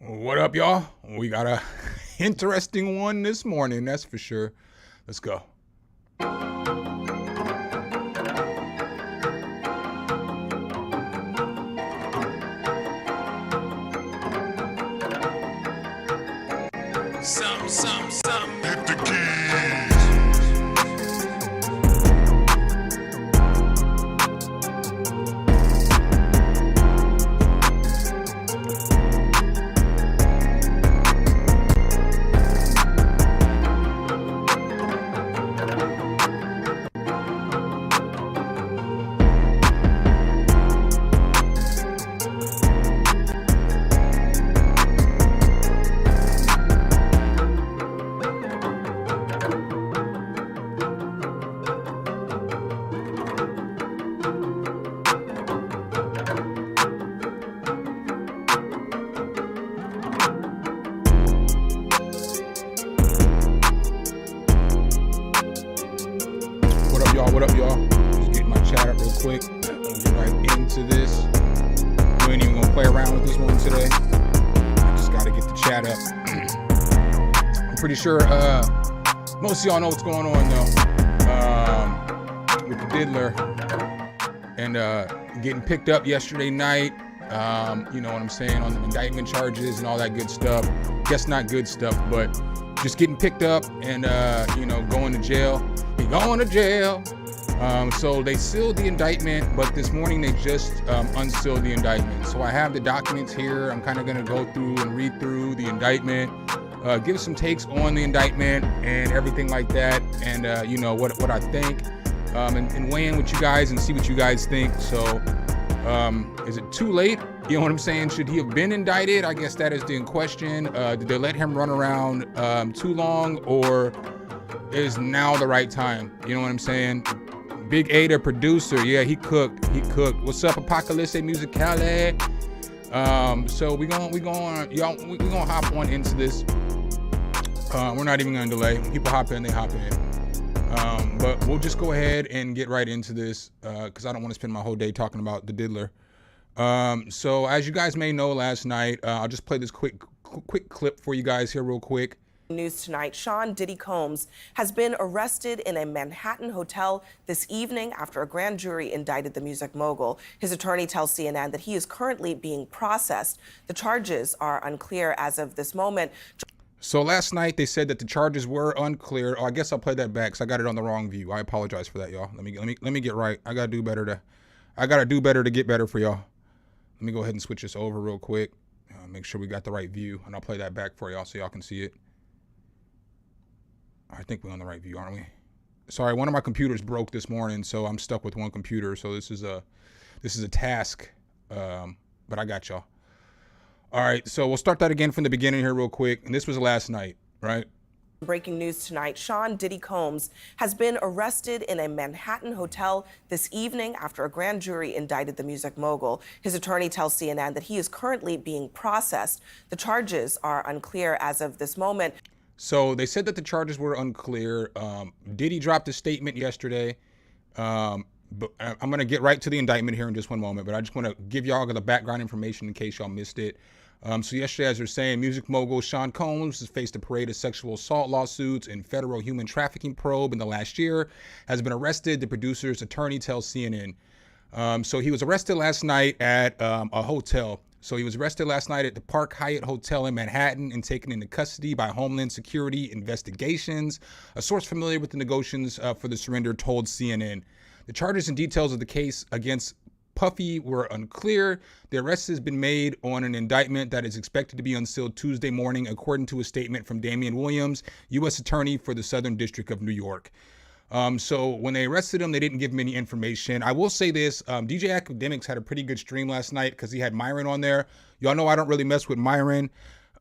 What up, y'all? We got a interesting one this morning, that's for sure. Let's go. Some hit the keys. What up, y'all? Just getting my chat up real quick. We'll get right into this. We ain't even gonna play around with this one today. I just gotta get the chat up. I'm pretty sure most of y'all know what's going on though. With the Diddler and getting picked up yesterday night. You know what I'm saying, on the indictment charges and all that good stuff. Guess not good stuff, but just getting picked up and you know, going to jail. He going to jail. So they sealed the indictment, but this morning they just unsealed the indictment. So I have the documents here. I'm kind of going to go through and read through the indictment, give some takes on the indictment and everything like that, and you know what I think, and weigh in with you guys and see what you guys think. So is it too late? You know what I'm saying? Should he have been indicted? I guess that is the question. Did they let him run around too long, or is now the right time? You know what I'm saying? Big A, the producer, yeah, he cooked. What's up, Apocalypse Musicale? So we gonna hop on into this. We're not even gonna delay. When people hop in, they hop in. But we'll just go ahead and get right into this because I don't want to spend my whole day talking about the Diddler. So as you guys may know, last night, I'll just play this quick clip for you guys here real quick. News tonight, Sean Diddy Combs has been arrested in a Manhattan hotel this evening after a grand jury indicted the music mogul. His attorney tells CNN that he is currently being processed. The charges are unclear as of this moment. So last night they said that the charges were unclear. Oh, I guess I'll play that back because I got it on the wrong view. I apologize for that, y'all. Let me get right. I gotta do better to get better for y'all. Let me go ahead and switch this over real quick. Make sure we got the right view, and I'll play that back for y'all so y'all can see it. I think we're on the right view, aren't we? Sorry, one of my computers broke this morning, so I'm stuck with one computer. So this is a task, but I got y'all. All right, so we'll start that again from the beginning here real quick. And this was last night, right? Breaking news tonight, Sean Diddy Combs has been arrested in a Manhattan hotel this evening after a grand jury indicted the music mogul. His attorney tells CNN that he is currently being processed. The charges are unclear as of this moment. So they said that the charges were unclear. Diddy dropped a statement yesterday. But I'm going to get right to the indictment here in just one moment, but I just want to give y'all the background information in case y'all missed it. So yesterday, as they're saying, music mogul Sean Combs has faced a parade of sexual assault lawsuits and federal human trafficking probe in the last year, has been arrested, the producer's attorney tells CNN. So he was arrested last night at a hotel. So he was arrested last night at the Park Hyatt Hotel in Manhattan and taken into custody by Homeland Security Investigations. A source familiar with the negotiations for the surrender told CNN. The charges and details of the case against Puffy were unclear. The arrest has been made on an indictment that is expected to be unsealed Tuesday morning, according to a statement from Damian Williams, U.S. Attorney for the Southern District of New York. So when they arrested him, they didn't give him any information. I will say this, DJ Academics had a pretty good stream last night because he had Myron on there. Y'all know I don't really mess with Myron,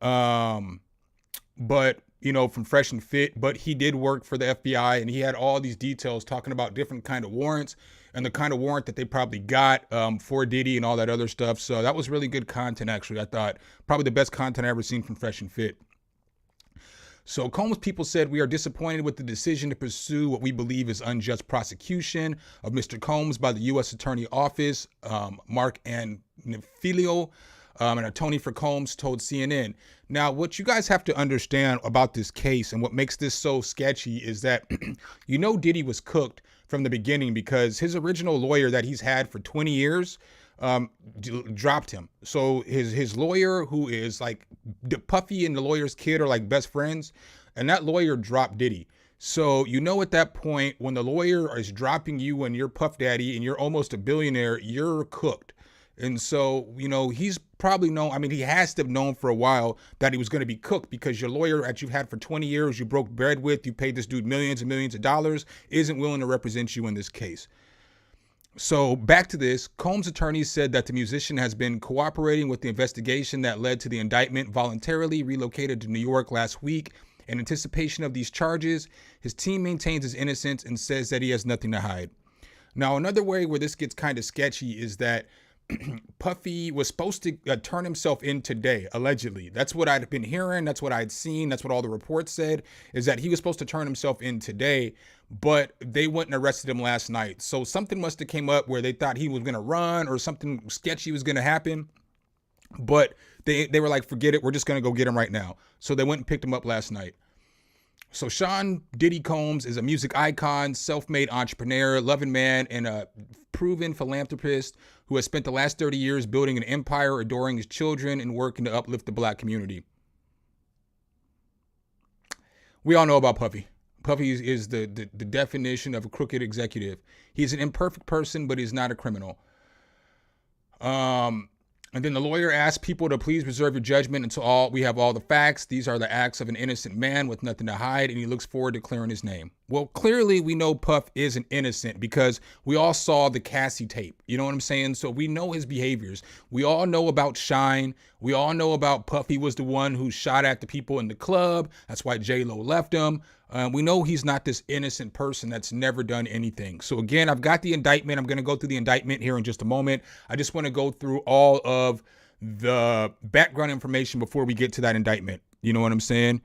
but you know, from Fresh and Fit, but he did work for the FBI and he had all these details talking about different kind of warrants and the kind of warrant that they probably got for Diddy and all that other stuff. So that was really good content, actually. I thought probably the best content I ever seen from Fresh and Fit. So Combs people said, we are disappointed with the decision to pursue what we believe is unjust prosecution of Mr. Combs by the U.S. Attorney Office, Mark and Nefilio. An attorney for Combs told CNN. Now, what you guys have to understand about this case and what makes this so sketchy is that, Diddy was cooked from the beginning because his original lawyer that he's had for 20 years dropped him. So his lawyer, who is like Puffy and the lawyer's kid are like best friends, and that lawyer dropped Diddy. So, at that point, when the lawyer is dropping you and you're Puff Daddy and you're almost a billionaire, you're cooked. And so, he's probably known, he has to have known for a while that he was going to be cooked because your lawyer that you've had for 20 years, you broke bread with, you paid this dude millions and millions of dollars, isn't willing to represent you in this case. So back to this, Combs' attorney said that the musician has been cooperating with the investigation that led to the indictment, voluntarily relocated to New York last week. In anticipation of these charges, his team maintains his innocence and says that he has nothing to hide. Now, another way where this gets kind of sketchy is that Puffy was supposed to turn himself in today, allegedly. That's what I'd been hearing. That's what I'd seen. That's what all the reports said, is that he was supposed to turn himself in today, but they went and arrested him last night. So something must have came up where they thought he was going to run or something sketchy was going to happen. But they were like, forget it. We're just going to go get him right now. So they went and picked him up last night. So Sean Diddy Combs is a music icon, self-made entrepreneur, loving man, and a proven philanthropist who has spent the last 30 years building an empire, adoring his children, and working to uplift the Black community. We all know about Puffy. Puffy is the definition of a crooked executive. He's an imperfect person, but he's not a criminal. And then the lawyer asked people to please reserve your judgment until we have all the facts. These are the acts of an innocent man with nothing to hide, and he looks forward to clearing his name. Well, clearly we know Puff isn't innocent because we all saw the Cassie tape. You know what I'm saying? So we know his behaviors. We all know about Shine. We all know about Puffy was the one who shot at the people in the club. That's why J-Lo left him. We know he's not this innocent person that's never done anything. So again, I've got the indictment. I'm going to go through the indictment here in just a moment. I just want to go through all of the background information before we get to that indictment. You know what I'm saying?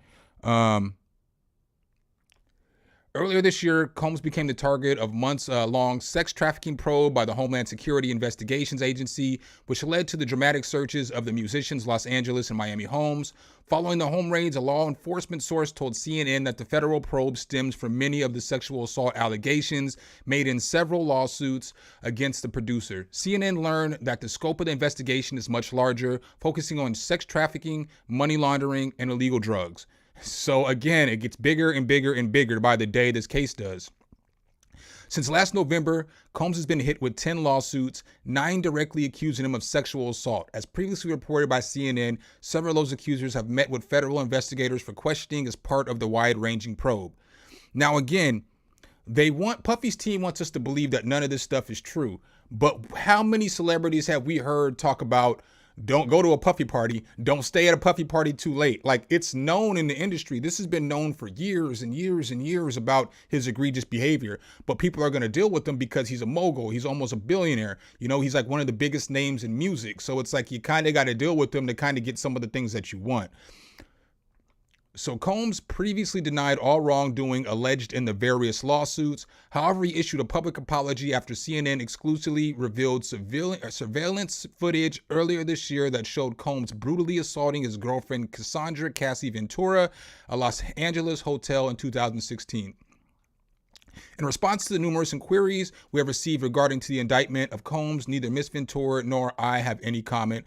Earlier this year, Combs became the target of months-long sex trafficking probe by the Homeland Security Investigations Agency, which led to the dramatic searches of the musician's Los Angeles and Miami homes. Following the home raids, a law enforcement source told CNN that the federal probe stems from many of the sexual assault allegations made in several lawsuits against the producer. CNN learned that the scope of the investigation is much larger, focusing on sex trafficking, money laundering, and illegal drugs. So again, it gets bigger and bigger and bigger by the day this case does. Since last November, Combs has been hit with 10 lawsuits, 9 directly accusing him of sexual assault. As previously reported by CNN, several of those accusers have met with federal investigators for questioning as part of the wide-ranging probe. Now again, Puffy's team wants us to believe that none of this stuff is true. But how many celebrities have we heard talk about don't go to a Puffy party, don't stay at a Puffy party too late? Like, it's known in the industry. This has been known for years and years and years about his egregious behavior. But people are going to deal with him because he's a mogul. He's almost a billionaire. He's like one of the biggest names in music. So it's like you kind of got to deal with him to kind of get some of the things that you want. So Combs previously denied all wrongdoing alleged in the various lawsuits. However, he issued a public apology after CNN exclusively revealed surveillance footage earlier this year that showed Combs brutally assaulting his girlfriend Cassandra Cassie Ventura, a Los Angeles hotel in 2016. In response to the numerous inquiries we have received regarding to the indictment of Combs, neither Ms. Ventura nor I have any comment.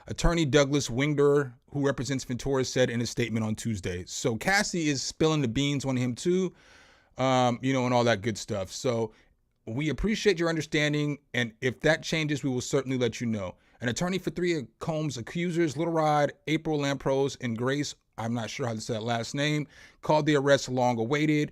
Attorney Douglas Wingber, who represents Ventura, said in a statement on Tuesday. So Cassie is spilling the beans on him too, and all that good stuff. So we appreciate your understanding, and if that changes, we will certainly let you know. An attorney for 3 of Combs' accusers, Little Rod, April Lampros, and Grace, I'm not sure how to say that last name, called the arrest long awaited.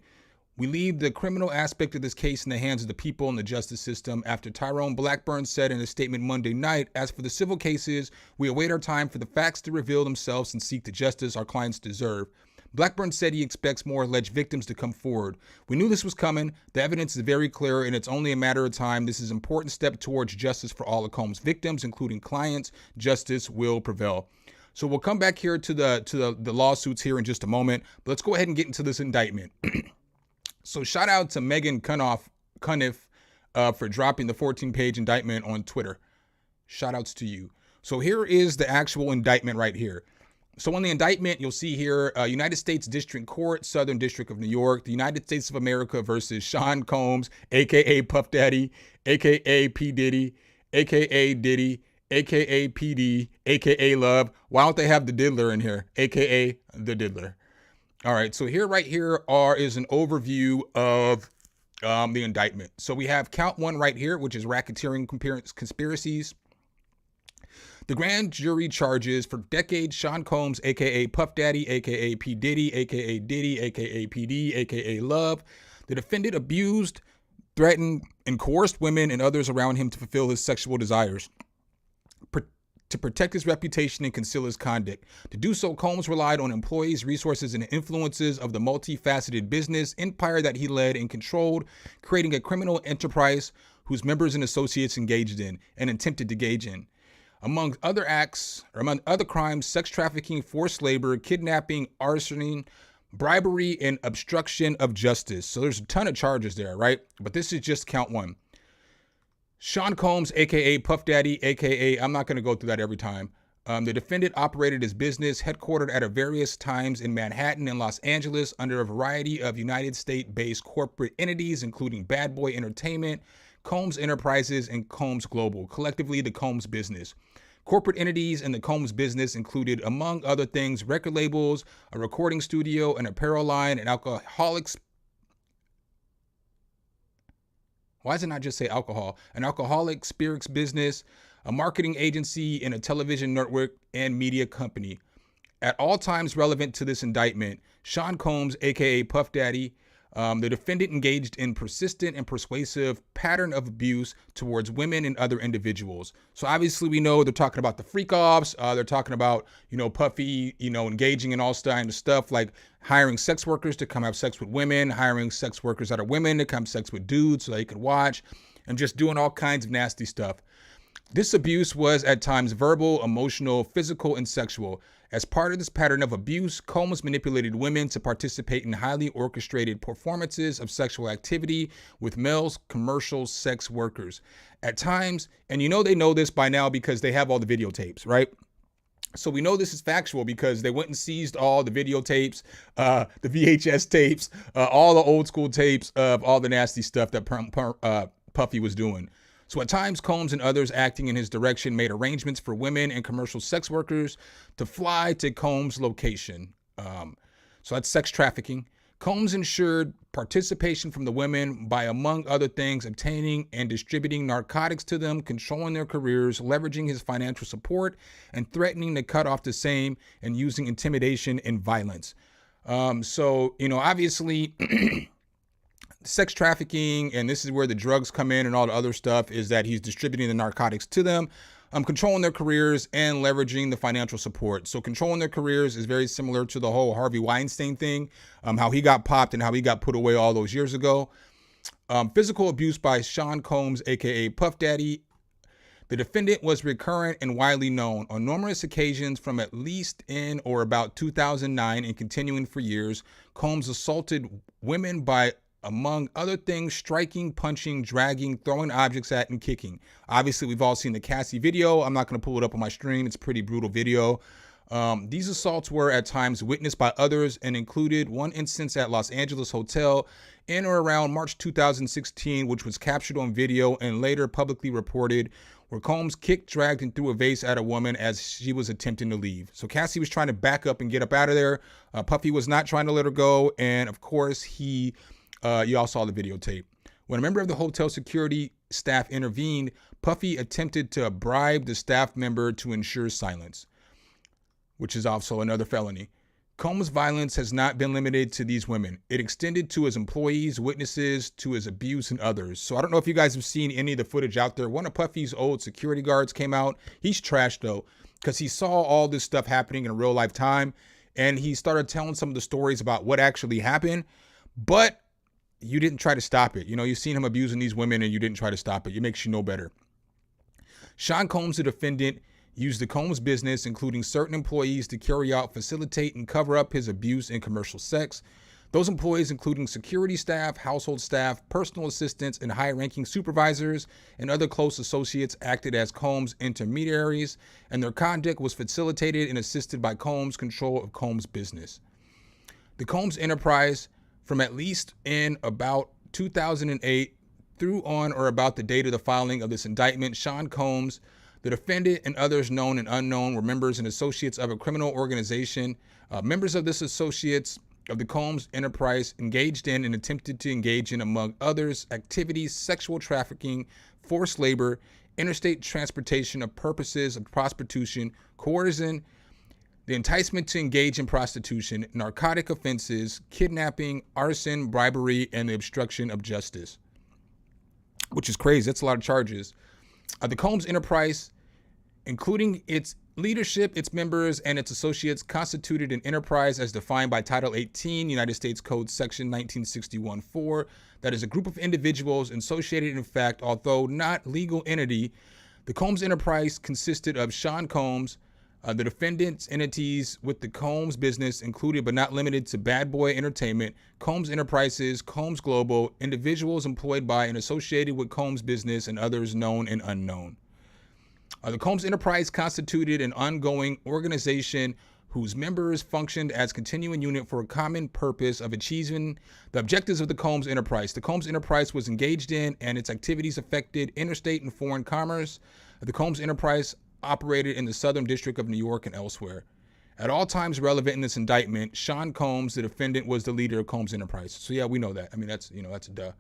We leave the criminal aspect of this case in the hands of the people and the justice system. After Tyrone Blackburn said in a statement Monday night, as for the civil cases, we await our time for the facts to reveal themselves and seek the justice our clients deserve. Blackburn said he expects more alleged victims to come forward. We knew this was coming. The evidence is very clear, and it's only a matter of time. This is an important step towards justice for all of Combs' victims, including clients. Justice will prevail. So we'll come back here to the lawsuits here in just a moment, but let's go ahead and get into this indictment. So shout out to Megan Cuniff for dropping the 14-page indictment on Twitter. Shout outs to you. So here is the actual indictment right here. So on the indictment, you'll see here, United States District Court, Southern District of New York, the United States of America versus Sean Combs, a.k.a. Puff Daddy, a.k.a. P. Diddy, a.k.a. Diddy, a.k.a. PD, a.k.a. Love. Why don't they have the Diddler in here? A.k.a. the Diddler. All right, so right here is an overview of the indictment. So we have count 1 right here, which is racketeering conspiracies. The grand jury charges for decades Sean Combs, a.k.a. Puff Daddy, a.k.a. P. Diddy, a.k.a. Diddy, a.k.a. PD, a.k.a. Love. The defendant abused, threatened, and coerced women and others around him to fulfill his sexual desires, to protect his reputation and conceal his conduct. To do so, Combs relied on employees, resources, and influences of the multifaceted business empire that he led and controlled, creating a criminal enterprise whose members and associates engaged in and attempted to engage in. Among other crimes, sex trafficking, forced labor, kidnapping, arsoning, bribery, and obstruction of justice. So there's a ton of charges there, right? But this is just count 1. Sean Combs, a.k.a. Puff Daddy, a.k.a. I'm not going to go through that every time. The defendant operated his business headquartered at various times in Manhattan and Los Angeles under a variety of United States-based corporate entities, including Bad Boy Entertainment, Combs Enterprises, and Combs Global, collectively the Combs Business. Corporate entities in the Combs Business included, among other things, record labels, a recording studio, an apparel line, an alcoholics. Why does it not just say alcohol? An alcoholic spirits business, a marketing agency, and a television network and media company. At all times relevant to this indictment, Sean Combs, a.k.a. Puff Daddy, the defendant engaged in persistent and persuasive pattern of abuse towards women and other individuals. So obviously we know they're talking about the freak offs. They're talking about, Puffy, engaging in all kinds of stuff like hiring sex workers to come have sex with women, hiring sex workers that are women to come have sex with dudes so they could watch, and just doing all kinds of nasty stuff. This abuse was at times verbal, emotional, physical, and sexual. As part of this pattern of abuse, Combs manipulated women to participate in highly orchestrated performances of sexual activity with male commercial sex workers. At times, and they know this by now because they have all the videotapes, right? So we know this is factual because they went and seized all the videotapes, the VHS tapes, all the old school tapes of all the nasty stuff that Puffy was doing. So at times, Combs and others acting in his direction made arrangements for women and commercial sex workers to fly to Combs' location. So that's sex trafficking. Combs ensured participation from the women by, among other things, obtaining and distributing narcotics to them, controlling their careers, leveraging his financial support, and threatening to cut off the same and using intimidation and violence. Obviously... sex trafficking, and this is where the drugs come in and all the other stuff, is that he's distributing the narcotics to them, controlling their careers and leveraging the financial support. So controlling their careers is very similar to the whole Harvey Weinstein thing, how he got popped and how he got put away all those years ago. Physical abuse by Sean Combs, aka Puff Daddy. The defendant was recurrent and widely known on numerous occasions from at least in or about 2009 and continuing for years. Combs assaulted women by, among other things, striking, punching, dragging, throwing objects at, and kicking. Obviously, we've all seen the Cassie video. I'm not going to pull it up on my stream. It's a pretty brutal video. These assaults were at times witnessed by others and included one instance at Los Angeles Hotel in or around March 2016, which was captured on video and later publicly reported, where Combs kicked, dragged, and threw a vase at a woman as she was attempting to leave. So Cassie was trying to back up and get up out of there. Puffy was not trying to let her go. And of course, you all saw the videotape. When a member of the hotel security staff intervened, Puffy attempted to bribe the staff member to ensure silence, which is also another felony. Combs' violence has not been limited to these women. It extended to his employees, witnesses, to his abuse, and others. So I don't know if you guys have seen any of the footage out there. One of Puffy's old security guards came out. He's trashed, though, because he saw all this stuff happening in real life time, and he started telling some of the stories about what actually happened. But you didn't try to stop it. You've seen him abusing these women and you didn't try to stop it. It makes you know better. Sean Combs, the defendant, used the Combs Business, including certain employees, to carry out, facilitate, and cover up his abuse and commercial sex. Those employees, including security staff, household staff, personal assistants, and high-ranking supervisors and other close associates, acted as Combs' intermediaries, and their conduct was facilitated and assisted by Combs' control of Combs' business. The Combs enterprise, from at least in about 2008 through on or about the date of the filing of this indictment, Sean Combs, the defendant, and others known and unknown were members and associates of a criminal organization. Members of this associates of the Combs enterprise engaged in and attempted to engage in, among others, activities, sexual trafficking, forced labor, interstate transportation of purposes of prostitution, coercion, the enticement to engage in prostitution, narcotic offenses, kidnapping, arson, bribery, and the obstruction of justice. Which is crazy. That's a lot of charges. The Combs enterprise, including its leadership, its members, and its associates, constituted an enterprise as defined by Title 18, United States Code Section 1961-4, that is a group of individuals associated in fact, although not legal entity. The Combs enterprise consisted of Sean Combs, the defendant's entities with the Combs business included but not limited to Bad Boy Entertainment, Combs Enterprises, Combs Global, individuals employed by and associated with Combs business, and others known and unknown. The Combs enterprise constituted an ongoing organization whose members functioned as continuing unit for a common purpose of achieving the objectives of the Combs enterprise. The Combs enterprise was engaged in and its activities affected interstate and foreign commerce. The Combs enterprise operated in the Southern District of New York and elsewhere. At all times relevant in this indictment, Sean Combs, the defendant, was the leader of Combs Enterprise. So yeah, we know that. I mean, that's a duh.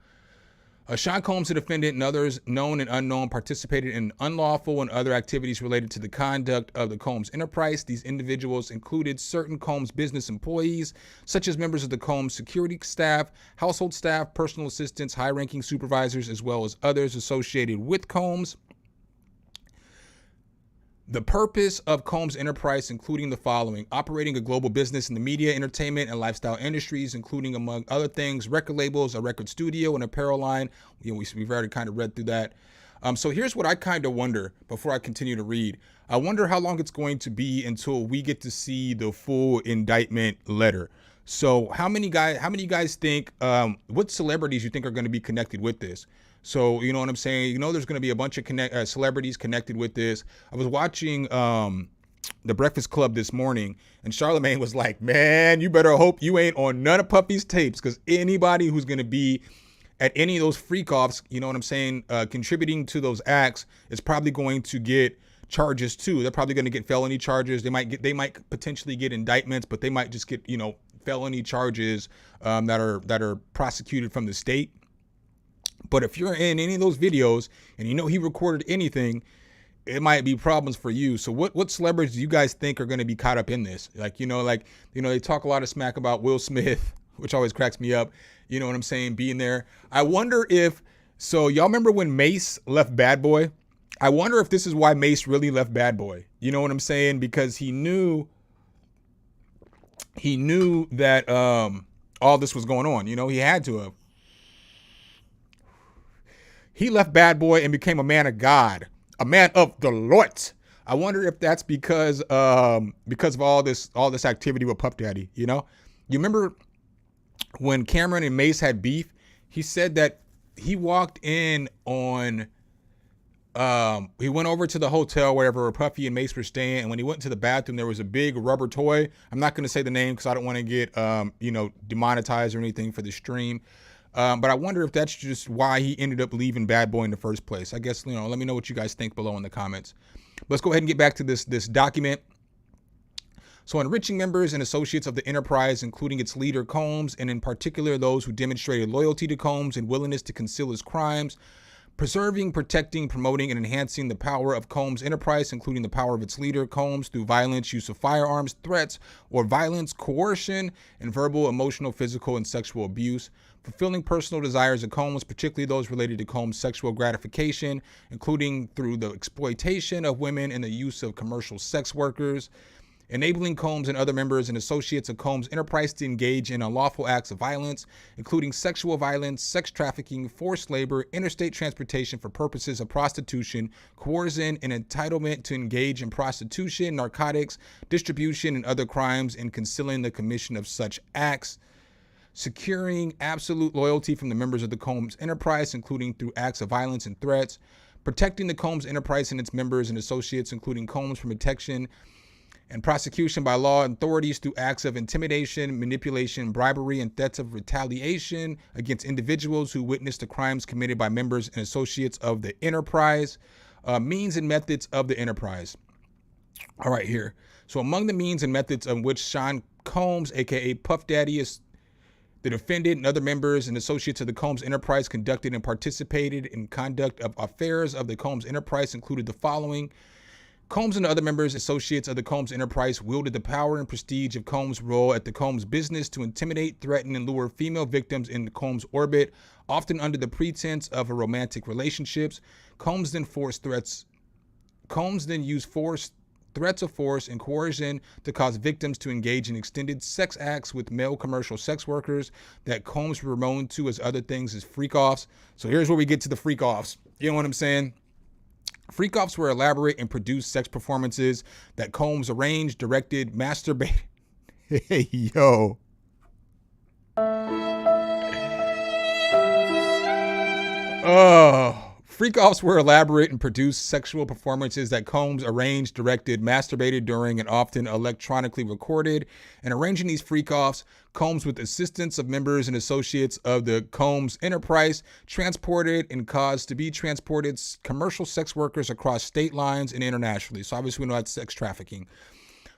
Sean Combs, the defendant, and others known and unknown participated in unlawful and other activities related to the conduct of the Combs Enterprise. These individuals included certain Combs business employees, such as members of the Combs security staff, household staff, personal assistants, high-ranking supervisors, as well as others associated with Combs. The purpose of Combs Enterprise, including the following: operating a global business in the media, entertainment, and lifestyle industries, including, among other things, record labels, a record studio, and apparel line. We've already kind of read through that. So here's what I kind of wonder before I continue to read. I wonder how long it's going to be until we get to see the full indictment letter. So how many guys think, what celebrities you think are going to be connected with this? So, you know what I'm saying? You know, there's going to be a bunch of celebrities connected with this. I was watching The Breakfast Club this morning, and Charlamagne was like, man, you better hope you ain't on none of Puffy's tapes, because anybody who's going to be at any of those freak-offs, you know what I'm saying, contributing to those acts is probably going to get charges too. They're probably going to get felony charges. They might potentially get indictments, but they might just get, felony charges that are prosecuted from the state. But if you're in any of those videos and he recorded anything, it might be problems for you. So what celebrities do you guys think are going to be caught up in this? They talk a lot of smack about Will Smith, which always cracks me up. You know what I'm saying? Being there. I wonder so y'all remember when Mace left Bad Boy? I wonder if this is why Mace really left Bad Boy. You know what I'm saying? Because he knew that all this was going on. He had to have. He left Bad Boy and became a man of God, a man of the Lord. I wonder if that's because of all this activity with Puff Daddy. You remember when Cameron and Mace had beef? He said that he walked in on. He went over to the hotel wherever Puffy and Mace were staying, and when he went to the bathroom, there was a big rubber toy. I'm not going to say the name because I don't want to get demonetized or anything for the stream. But I wonder if that's just why he ended up leaving Bad Boy in the first place. I guess, let me know what you guys think below in the comments. Let's go ahead and get back to this document. So enriching members and associates of the enterprise, including its leader Combs, and in particular those who demonstrated loyalty to Combs and willingness to conceal his crimes, preserving, protecting, promoting, and enhancing the power of Combs Enterprise, including the power of its leader, Combs, through violence, use of firearms, threats, or violence, coercion, and verbal, emotional, physical, and sexual abuse. Fulfilling personal desires of Combs, particularly those related to Combs' sexual gratification, including through the exploitation of women and the use of commercial sex workers. Enabling Combs and other members and associates of Combs Enterprise to engage in unlawful acts of violence, including sexual violence, sex trafficking, forced labor, interstate transportation for purposes of prostitution, coercion, and entitlement to engage in prostitution, narcotics, distribution, and other crimes, and concealing the commission of such acts. securing absolute loyalty from the members of the Combs enterprise, including through acts of violence and threats, protecting the Combs enterprise and its members and associates, including Combs, from protection and prosecution by law authorities through acts of intimidation, manipulation, bribery, and threats of retaliation against individuals who witnessed the crimes committed by members and associates of the enterprise. Means and methods of the enterprise. All right, here. So among the means and methods of which Sean Combs, aka Puff Daddy, is the defendant and other members and associates of the Combs enterprise conducted and participated in conduct of affairs of the Combs enterprise included the following. Combs and other members, associates of the Combs enterprise wielded the power and prestige of Combs' role at the Combs business to intimidate, threaten, and lure female victims in the Combs orbit, often under the pretense of a romantic relationships. Combs then used force, threats of force, and coercion to cause victims to engage in extended sex acts with male commercial sex workers that Combs were known to as other things as freak-offs. So here's where we get to the freak-offs. You know what I'm saying? Freak-offs were elaborate and produced sex performances that Combs arranged, directed, masturbated. Hey, yo. Freak-offs were elaborate and produced sexual performances that Combs arranged, directed, masturbated during, and often electronically recorded. And arranging these freak-offs, Combs, with assistance of members and associates of the Combs enterprise, transported and caused to be transported commercial sex workers across state lines and internationally. So obviously we know that's sex trafficking.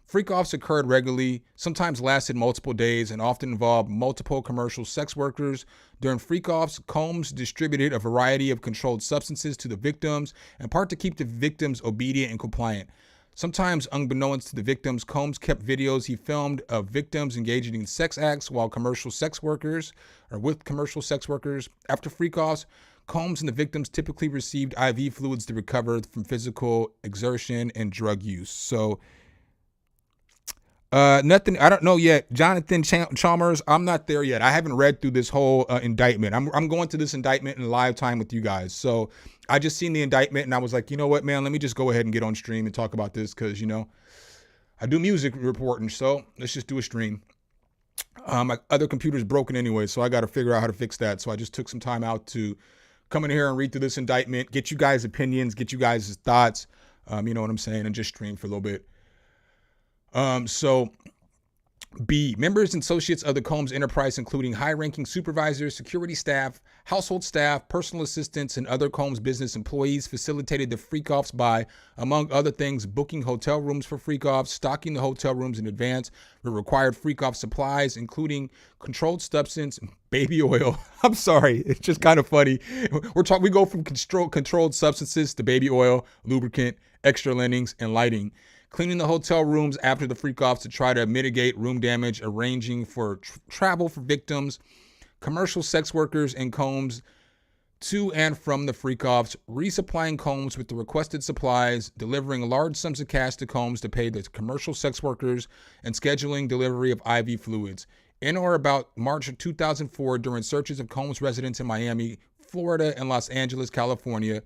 Freak-offs occurred regularly, sometimes lasted multiple days, and often involved multiple commercial sex workers. During freak-offs, Combs distributed a variety of controlled substances to the victims, in part to keep the victims obedient and compliant. Sometimes unbeknownst to the victims, Combs kept videos he filmed of victims engaging in sex acts with commercial sex workers. After freak-offs, Combs and the victims typically received IV fluids to recover from physical exertion and drug use. So, nothing. I don't know yet. Jonathan Chalmers, I'm not there yet. I haven't read through this whole indictment. I'm going to this indictment in live time with you guys. So I just seen the indictment and I was like, you know what, man, let me just go ahead and get on stream and talk about this because, you know, I do music reporting. So let's just do a stream. My other computer's broken anyway, so I got to figure out how to fix that. So I just took some time out to come in here and read through this indictment, get you guys' opinions, get you guys' thoughts, you know what I'm saying, and just stream for a little bit. So B, members and associates of the Combs enterprise, including high-ranking supervisors, security staff, household staff, personal assistants, and other Combs business employees, facilitated the freak-offs by, among other things, booking hotel rooms for freak-offs, stocking the hotel rooms in advance with required freak-off supplies, including controlled substance, baby oil. I'm sorry, it's just kind of funny. We go from controlled substances to baby oil, lubricant, extra linens, and lighting. Cleaning the hotel rooms after the freak-offs to try to mitigate room damage, arranging for travel for victims, commercial sex workers and Combs to and from the freak-offs, resupplying Combs with the requested supplies, delivering large sums of cash to Combs to pay the commercial sex workers, and scheduling delivery of IV fluids. In or about March of 2004, during searches of Combs residents in Miami, Florida, and Los Angeles, California,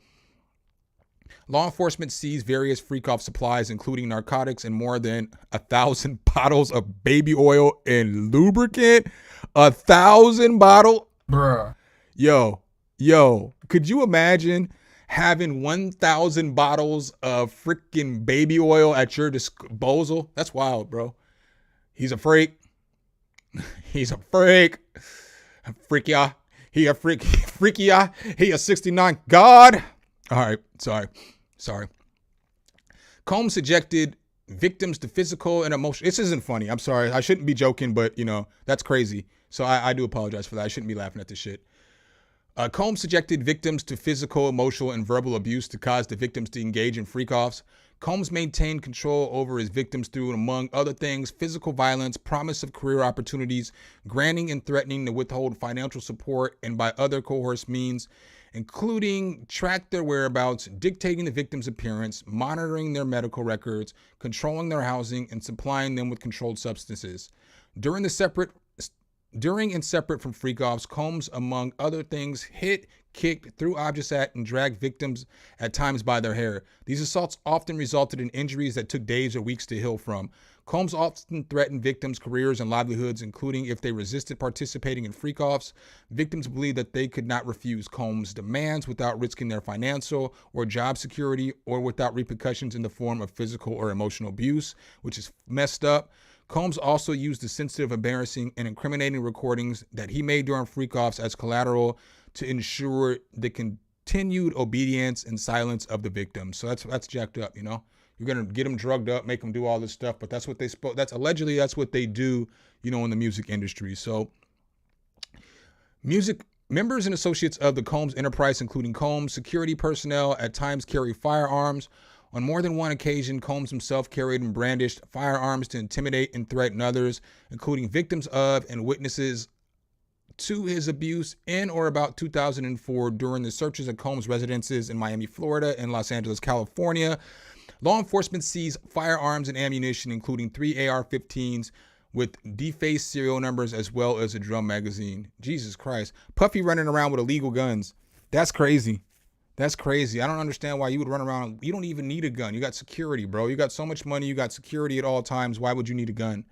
law enforcement seized various freak-off supplies, including narcotics and more than 1,000 bottles of baby oil and lubricant. 1,000 bottles? Bruh. Yo, could you imagine having 1,000 bottles of freaking baby oil at your disposal? That's wild, bro. He's a freak. He's a freak. Freak ya. He a freak. Freaky ya. He a 69. God. All right, sorry. Combs subjected victims to physical and emotional. This isn't funny. I'm sorry. I shouldn't be joking, but, you know, that's crazy. So I do apologize for that. I shouldn't be laughing at this shit. Combs subjected victims to physical, emotional, and verbal abuse to cause the victims to engage in freak-offs. Combs maintained control over his victims through, among other things, physical violence, promise of career opportunities, granting and threatening to withhold financial support, and by other coercive means, including track their whereabouts, dictating the victim's appearance, monitoring their medical records, controlling their housing, and supplying them with controlled substances. During and separate from freak-offs, Combs, among other things, hit, kicked, threw objects at, and dragged victims at times by their hair. These assaults often resulted in injuries that took days or weeks to heal from. Combs often threatened victims' careers and livelihoods, including if they resisted participating in freak-offs. Victims believed that they could not refuse Combs' demands without risking their financial or job security or without repercussions in the form of physical or emotional abuse, which is messed up. Combs also used the sensitive, embarrassing, and incriminating recordings that he made during freak-offs as collateral to ensure the continued obedience and silence of the victims. So that's jacked up, you know? You're going to get them drugged up, make them do all this stuff, but that's what they spoke. That's allegedly that's what they do, you know, in the music industry. So music members and associates of the Combs enterprise, including Combs security personnel, at times carry firearms. On more than one occasion, Combs himself carried and brandished firearms to intimidate and threaten others, including victims of and witnesses to his abuse in or about 2004 during the searches of Combs' residences in Miami, Florida, and Los Angeles, California. Law enforcement seized firearms and ammunition, including 3 AR-15s with defaced serial numbers, as well as a drum magazine. Jesus Christ. Puffy running around with illegal guns. That's crazy. That's crazy. I don't understand why you would run around. You don't even need a gun. You got security, bro. You got so much money. You got security at all times. Why would you need a gun?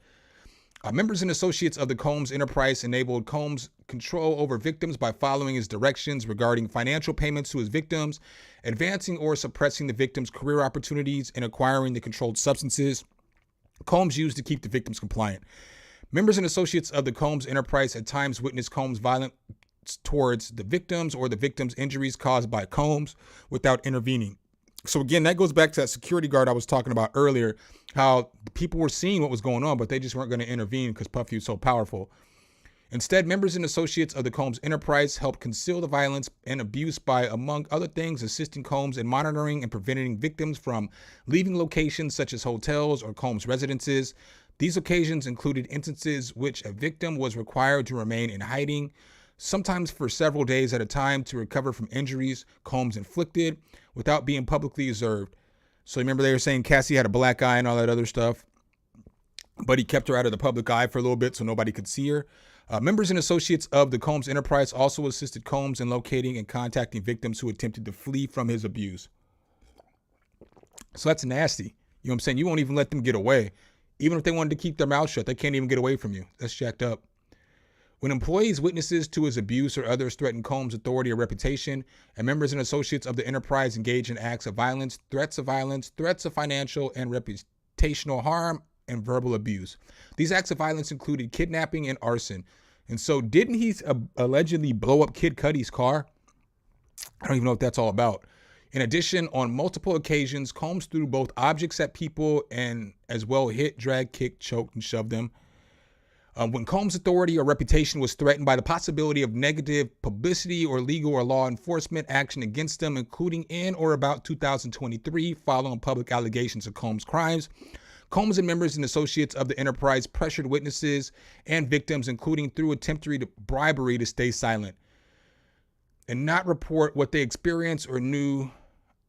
Members and associates of the Combs enterprise enabled Combs' control over victims by following his directions regarding financial payments to his victims, advancing or suppressing the victims' career opportunities, and acquiring the controlled substances Combs used to keep the victims compliant. Members and associates of the Combs enterprise at times witnessed Combs' violence towards the victims or the victims' injuries caused by Combs without intervening. So again, that goes back to that security guard I was talking about earlier, how people were seeing what was going on, but they just weren't going to intervene because Puffy was so powerful. Instead, members and associates of the Combs enterprise helped conceal the violence and abuse by, among other things, assisting Combs in monitoring and preventing victims from leaving locations such as hotels or Combs residences. These occasions included instances which a victim was required to remain in hiding, sometimes for several days at a time, to recover from injuries Combs inflicted without being publicly observed. So remember they were saying Cassie had a black eye and all that other stuff, but he kept her out of the public eye for a little bit so nobody could see her. Members and associates of the Combs enterprise also assisted Combs in locating and contacting victims who attempted to flee from his abuse. So that's nasty. You know what I'm saying? You won't even let them get away. Even if they wanted to keep their mouth shut, they can't even get away from you. That's jacked up. When employees, witnesses to his abuse, or others threaten Combs' authority or reputation, and members and associates of the enterprise engage in acts of violence, threats of financial and reputational harm, and verbal abuse. These acts of violence included kidnapping and arson. And so didn't he allegedly blow up Kid Cudi's car? I don't even know what that's all about. In addition, on multiple occasions, Combs threw both objects at people and as well hit, dragged, kicked, choked, and shoved them. When Combs' authority or reputation was threatened by the possibility of negative publicity or legal or law enforcement action against them, including in or about 2023, following public allegations of Combs' crimes, Combs and members and associates of the enterprise pressured witnesses and victims, including through attempted bribery, to stay silent and not report what they experienced or knew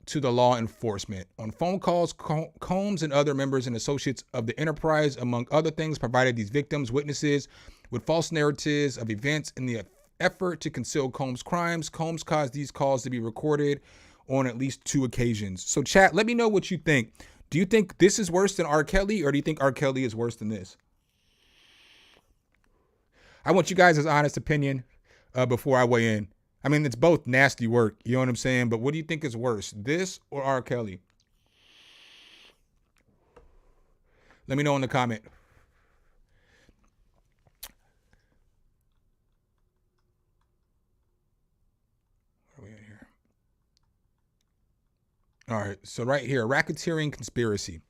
to the law enforcement. On phone calls, Combs and other members and associates of the enterprise, among other things, provided these victims, witnesses, with false narratives of events in the effort to conceal Combs' crimes. Combs caused these calls to be recorded on at least 2 occasions. So chat, let me know what you think. Do you think this is worse than R. Kelly, or do you think R. Kelly is worse than this? I want you guys' honest opinion before I weigh in. I mean, it's both nasty work, you know what I'm saying? But what do you think is worse, this or R. Kelly? Let me know in the comment. Where are we at here? All right, so right here, racketeering conspiracy.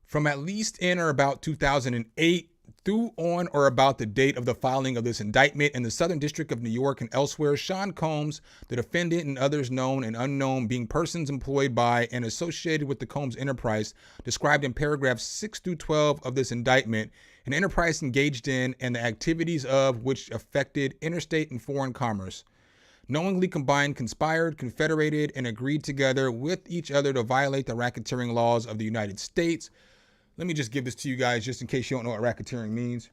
From at least in or about 2008 through on or about the date of the filing of this indictment in the Southern District of New York and elsewhere, Sean Combs, the defendant, and others known and unknown, being persons employed by and associated with the Combs enterprise, described in paragraphs 6 through 12 of this indictment, an enterprise engaged in and the activities of which affected interstate and foreign commerce, knowingly combined, conspired, confederated, and agreed together with each other to violate the racketeering laws of the United States. Let me just give this to you guys just in case you don't know what racketeering means.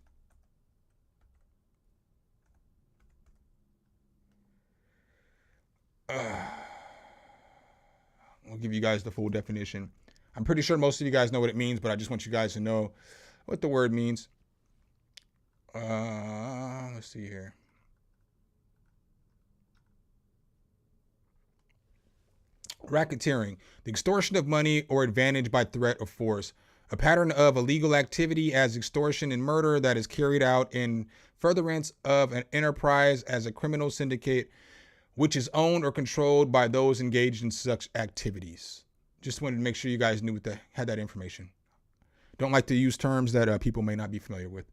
I'll give you guys the full definition. I'm pretty sure most of you guys know what it means, but I just want you guys to know what the word means. Let's see here. Racketeering, the extortion of money or advantage by threat of force, a pattern of illegal activity as extortion and murder that is carried out in furtherance of an enterprise as a criminal syndicate, which is owned or controlled by those engaged in such activities. Just wanted to make sure you guys knew had that information. Don't like to use terms that people may not be familiar with.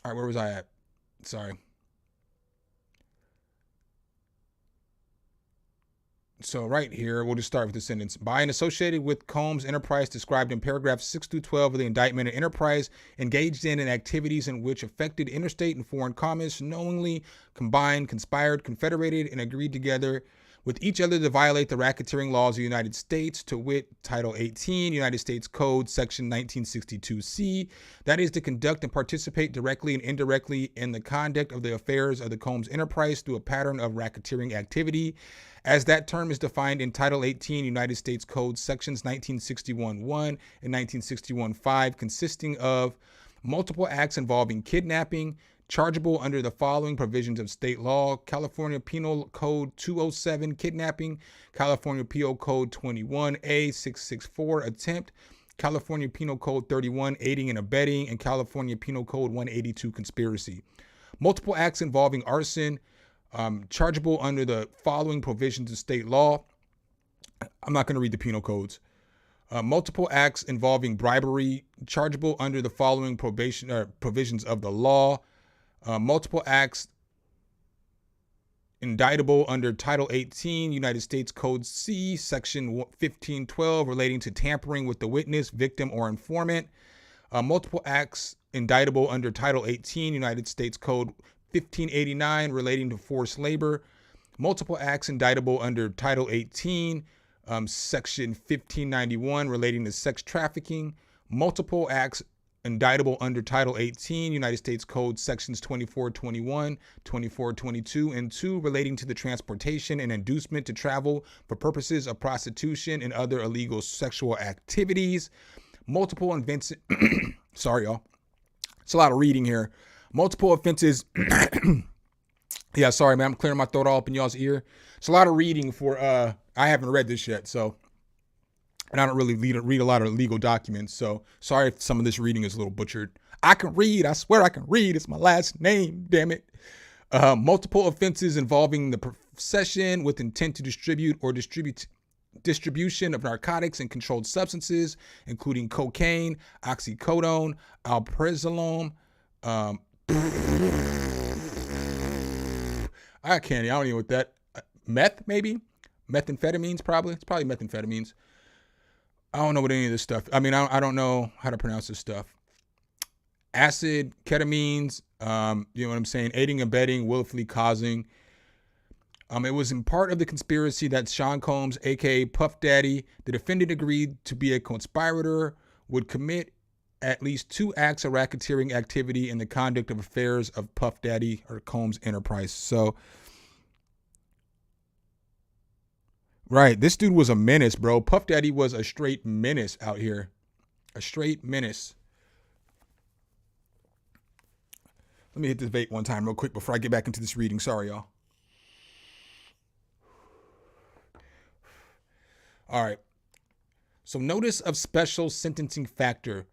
All right, where was I at? Sorry. So right here, we'll just start with the sentence. By and associated with Combs Enterprise described in paragraphs 6 through 12 of the indictment, an enterprise engaged in activities in which affected interstate and foreign commerce, knowingly combined, conspired, confederated, and agreed together with each other to violate the racketeering laws of the United States, to wit, Title 18, United States Code, Section 1962C, that is to conduct and participate directly and indirectly in the conduct of the affairs of the Combs Enterprise through a pattern of racketeering activity, as that term is defined in Title 18, United States Code, Sections 1961.1 and 1961.5, consisting of multiple acts involving kidnapping, chargeable under the following provisions of state law: California Penal Code 207, kidnapping; California Penal Code 21A 664, attempt; California Penal Code 31, aiding and abetting; and California Penal Code 182, conspiracy. Multiple acts involving arson, chargeable under the following provisions of state law. I'm not going to read the penal codes. Multiple acts involving bribery, chargeable under the following provisions of the law. Multiple acts indictable under Title 18, United States Code C, Section 1512, relating to tampering with the witness, victim, or informant. Multiple acts indictable under Title 18, United States Code 1589, relating to forced labor. Multiple acts indictable under Title 18, Section 1591, relating to sex trafficking. Multiple acts indictable under Title 18, United States Code, Sections 2421, 2422, and 2, relating to the transportation and inducement to travel for purposes of prostitution and other illegal sexual activities. Multiple offenses. Sorry, y'all. It's a lot of reading here. Multiple offenses. Yeah, sorry, man. I'm clearing my throat all up in y'all's ear. It's a lot of reading for, I haven't read this yet, so. And I don't really read a lot of legal documents, so sorry if some of this reading is a little butchered. I can read. I swear I can read. It's my last name, damn it. Multiple offenses involving the possession with intent to distribute or distribution of narcotics and controlled substances, including cocaine, oxycodone, alprazolam. I don't even know what that. Meth, maybe? Methamphetamines, probably. It's probably methamphetamines. I don't know what any of this stuff. I mean, I don't know how to pronounce this stuff. Acid, ketamines, you know what I'm saying? Aiding, abetting, willfully causing. It was in part of the conspiracy that Sean Combs, aka Puff Daddy, the defendant, agreed to be a conspirator, would commit at least 2 acts of racketeering activity in the conduct of affairs of Puff Daddy or Combs Enterprise. So, right, this dude was a menace, bro. Puff Daddy was a straight menace out here. A straight menace. Let me hit this vape one time real quick before I get back into this reading. Sorry, y'all. All right. So notice of special sentencing factor.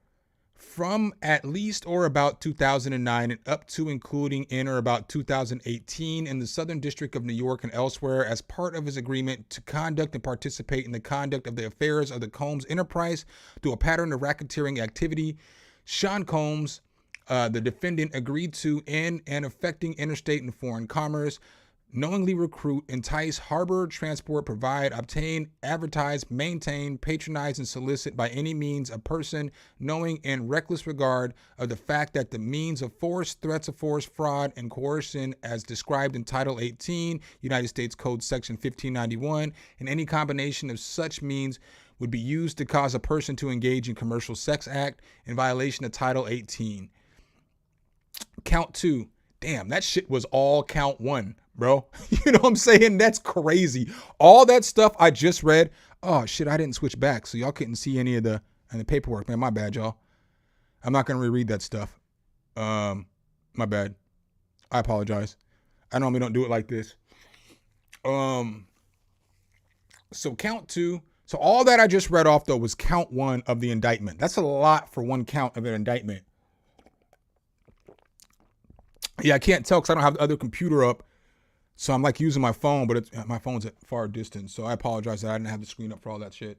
From at least or about 2009 and up to including in or about 2018 in the Southern District of New York and elsewhere, as part of his agreement to conduct and participate in the conduct of the affairs of the Combs Enterprise through a pattern of racketeering activity, Sean Combs, the defendant, agreed to, in and affecting interstate and foreign commerce, knowingly recruit, entice, harbor, transport, provide, obtain, advertise, maintain, patronize, and solicit by any means a person knowing in reckless regard of the fact that the means of force, threats of force, fraud, and coercion as described in Title 18, United States Code Section 1591, and any combination of such means would be used to cause a person to engage in commercial sex act in violation of Title 18. Count 2. Damn, that shit was all count 1. Bro, you know what I'm saying? That's crazy. All that stuff I just read, Oh shit, I didn't switch back, so y'all couldn't see any of the paperwork, man. My bad, y'all. I'm not gonna reread that stuff. My bad. I apologize. I normally don't do it like this. So count 2. So all that I just read off though was count 1 of the indictment. That's a lot for one count of an indictment. Yeah, I can't tell because I don't have the other computer up. So I'm like using my phone, but my phone's at far distance. So I apologize that I didn't have the screen up for all that shit.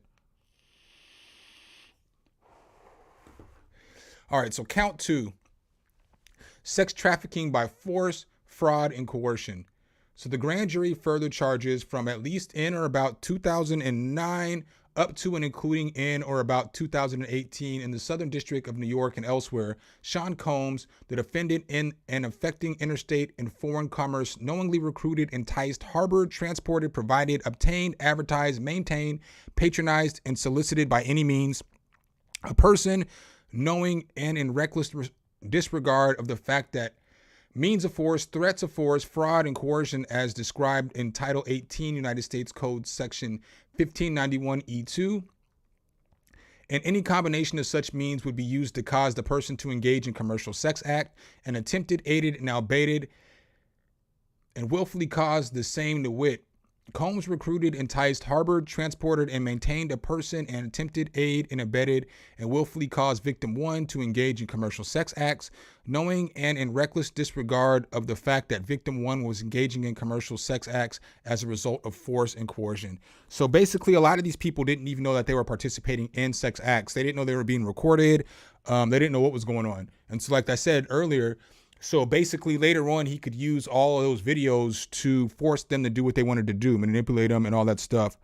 All right, so count 2. Sex trafficking by force, fraud, and coercion. So the grand jury further charges from at least in or about 2009 up to and including in or about 2018 in the Southern District of New York and elsewhere, Sean Combs, the defendant in and affecting interstate and foreign commerce, knowingly recruited, enticed, harbored, transported, provided, obtained, advertised, maintained, patronized, and solicited by any means a person knowing and in reckless disregard of the fact that means of force, threats of force, fraud, and coercion as described in Title 18 United States Code Section 1591E2. And any combination of such means would be used to cause the person to engage in commercial sex act and attempted, aided, and abetted, and willfully caused the same to wit. Combs recruited, enticed, harbored, transported, and maintained a person and attempted, aid, and abetted, and willfully caused victim 1 to engage in commercial sex acts, knowing and in reckless disregard of the fact that victim 1 was engaging in commercial sex acts as a result of force and coercion. So basically, a lot of these people didn't even know that they were participating in sex acts. They didn't know they were being recorded. They didn't know what was going on. And so like I said earlier, so basically later on, he could use all of those videos to force them to do what they wanted to do, manipulate them and all that stuff.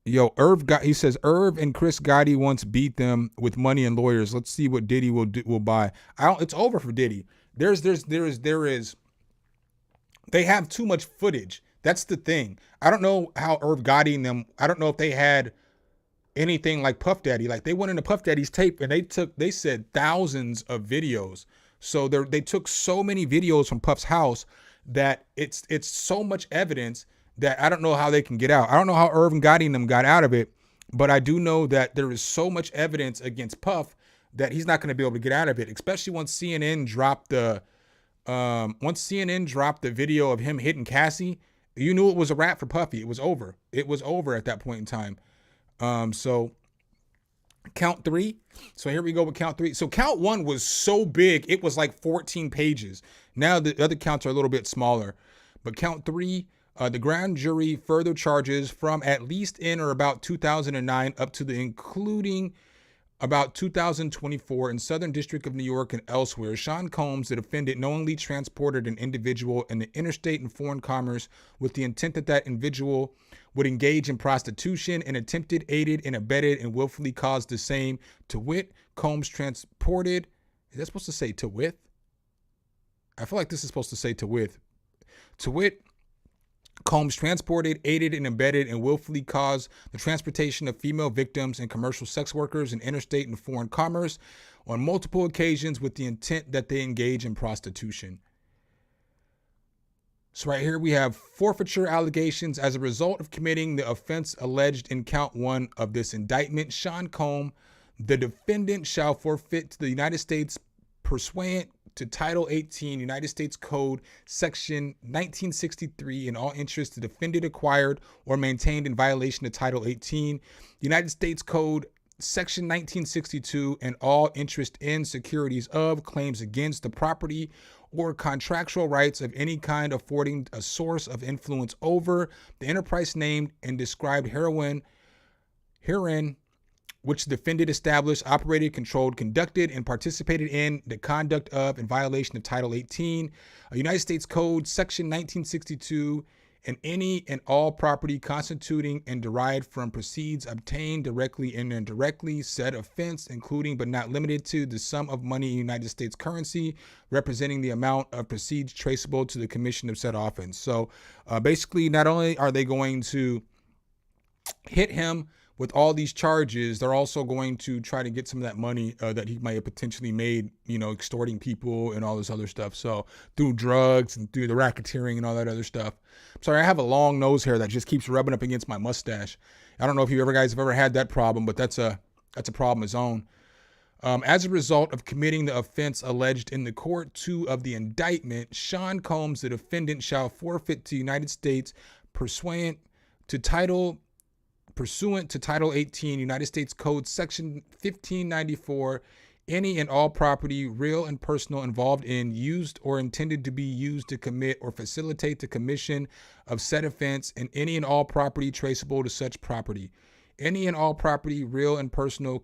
Yo, he says, Irv and Chris Gotti once beat them with money and lawyers. Let's see what Diddy will buy. It's over for Diddy. There is, they have too much footage. That's the thing. I don't know how Irv Gotti and them, I don't know if they had anything like Puff Daddy. Like they went into Puff Daddy's tape and they said thousands of videos. So they took so many videos from Puff's house that it's so much evidence that I don't know how they can get out. I don't know how Irv and Gotti and them got out of it, but I do know that there is so much evidence against Puff that he's not going to be able to get out of it, especially once CNN dropped the video of him hitting Cassie. You knew it was a wrap for Puffy. It was over. It was over at that point in time. So count 3. So here we go with count 3. So count 1 was so big, it was like 14 pages. Now the other counts are a little bit smaller, but count 3, the grand jury further charges from at least in or about 2009 up to the including about 2024 in Southern District of New York and elsewhere. Sean Combs, the defendant, knowingly transported an individual in the interstate and foreign commerce with the intent that that individual would engage in prostitution and attempted, aided, and abetted, and willfully caused the same. To wit, Combs transported. Is that supposed to say to wit? I feel like this is supposed to say to wit. To wit, Combs transported, aided, and abetted, and willfully caused the transportation of female victims and commercial sex workers in interstate and foreign commerce on multiple occasions with the intent that they engage in prostitution. So right here we have forfeiture allegations as a result of committing the offense alleged in count 1 of this indictment. Sean Combs, the defendant, shall forfeit to the United States pursuant to Title 18 United States Code Section 1963 in all interest the defendant acquired or maintained in violation of Title 18 United States Code Section 1962 and all interest in securities of claims against the property or contractual rights of any kind affording a source of influence over the enterprise named and described herein, which the defendant established, operated, controlled, conducted, and participated in the conduct of in violation of Title 18, United States Code, Section 1962, and any and all property constituting and derived from proceeds obtained directly and indirectly, said offense, including but not limited to the sum of money in United States currency, representing the amount of proceeds traceable to the commission of said offense. So basically, not only are they going to hit him with all these charges, they're also going to try to get some of that money that he might have potentially made, you know, extorting people and all this other stuff. So through drugs and through the racketeering and all that other stuff. Sorry, I have a long nose hair that just keeps rubbing up against my mustache. I don't know if you guys have ever had that problem, but that's a problem of its own. As a result of committing the offense alleged in the court 2 of the indictment, Sean Combs, the defendant, shall forfeit to the United States pursuant to Title 18 United States Code Section 1594, any and all property, real and personal, involved in, used, or intended to be used to commit or facilitate the commission of said offense, and any and all property traceable to such property. Any and all property, real and personal,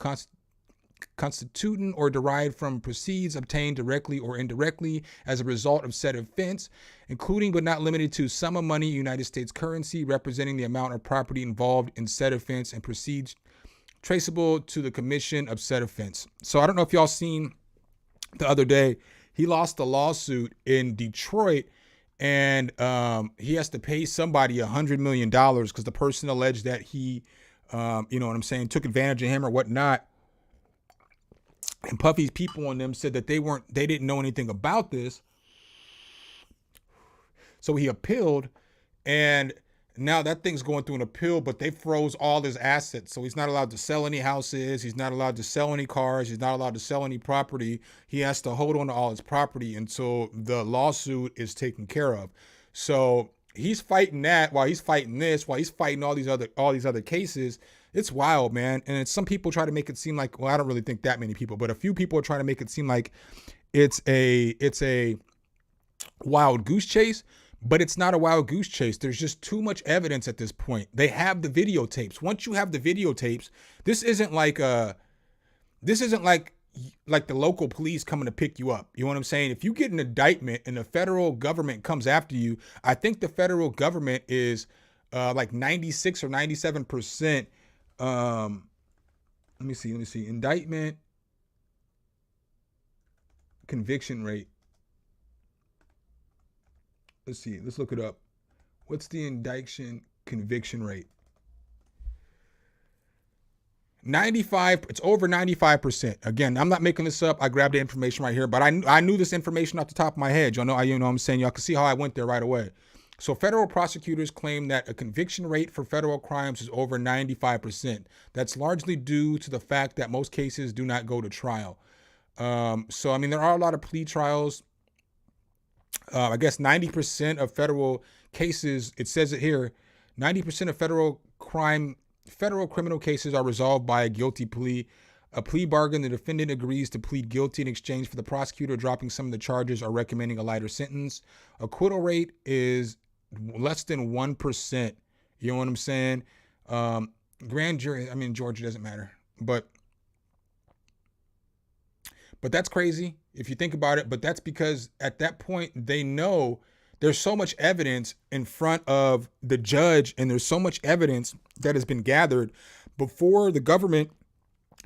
constituting or derived from proceeds obtained directly or indirectly as a result of said offense, including but not limited to sum of money, United States currency, representing the amount of property involved in said offense, and proceeds traceable to the commission of said offense. So I don't know if y'all seen the other day, he lost a lawsuit in Detroit, and he has to pay somebody $100 million because the person alleged that he, you know what I'm saying, took advantage of him or whatnot. And Puffy's people on them said that they didn't know anything about this. So he appealed, and now that thing's going through an appeal, but they froze all his assets. So he's not allowed to sell any houses. He's not allowed to sell any cars. He's not allowed to sell any property. He has to hold on to all his property until the lawsuit is taken care of. So he's fighting that while he's fighting this, while he's fighting all these other cases. It's wild, man. And some people try to make it seem like, well, I don't really think that many people, but a few people are trying to make it seem like it's a wild goose chase, but it's not a wild goose chase. There's just too much evidence at this point. They have the videotapes. Once you have the videotapes, this isn't like the local police coming to pick you up. You know what I'm saying? If you get an indictment and the federal government comes after you, I think the federal government is like 96 or 97%. Let me see. Indictment conviction rate. Let's see. Let's look it up. What's the indictment conviction rate? 95. It's over 95%. Again, I'm not making this up. I grabbed the information right here, but I knew this information off the top of my head. Y'all know, you know what I'm saying? Y'all can see how I went there right away. So federal prosecutors claim that a conviction rate for federal crimes is over 95%. That's largely due to the fact that most cases do not go to trial. So, I mean, there are a lot of plea trials. I guess 90% of federal cases, it says it here, 90% of federal criminal cases are resolved by a guilty plea. A plea bargain, the defendant agrees to plead guilty in exchange for the prosecutor dropping some of the charges or recommending a lighter sentence. Acquittal rate is less than 1%. You know what I'm saying? Grand jury, I mean, Georgia doesn't matter, but that's crazy if you think about it. But that's because at that point, they know there's so much evidence in front of the judge, and there's so much evidence that has been gathered before the government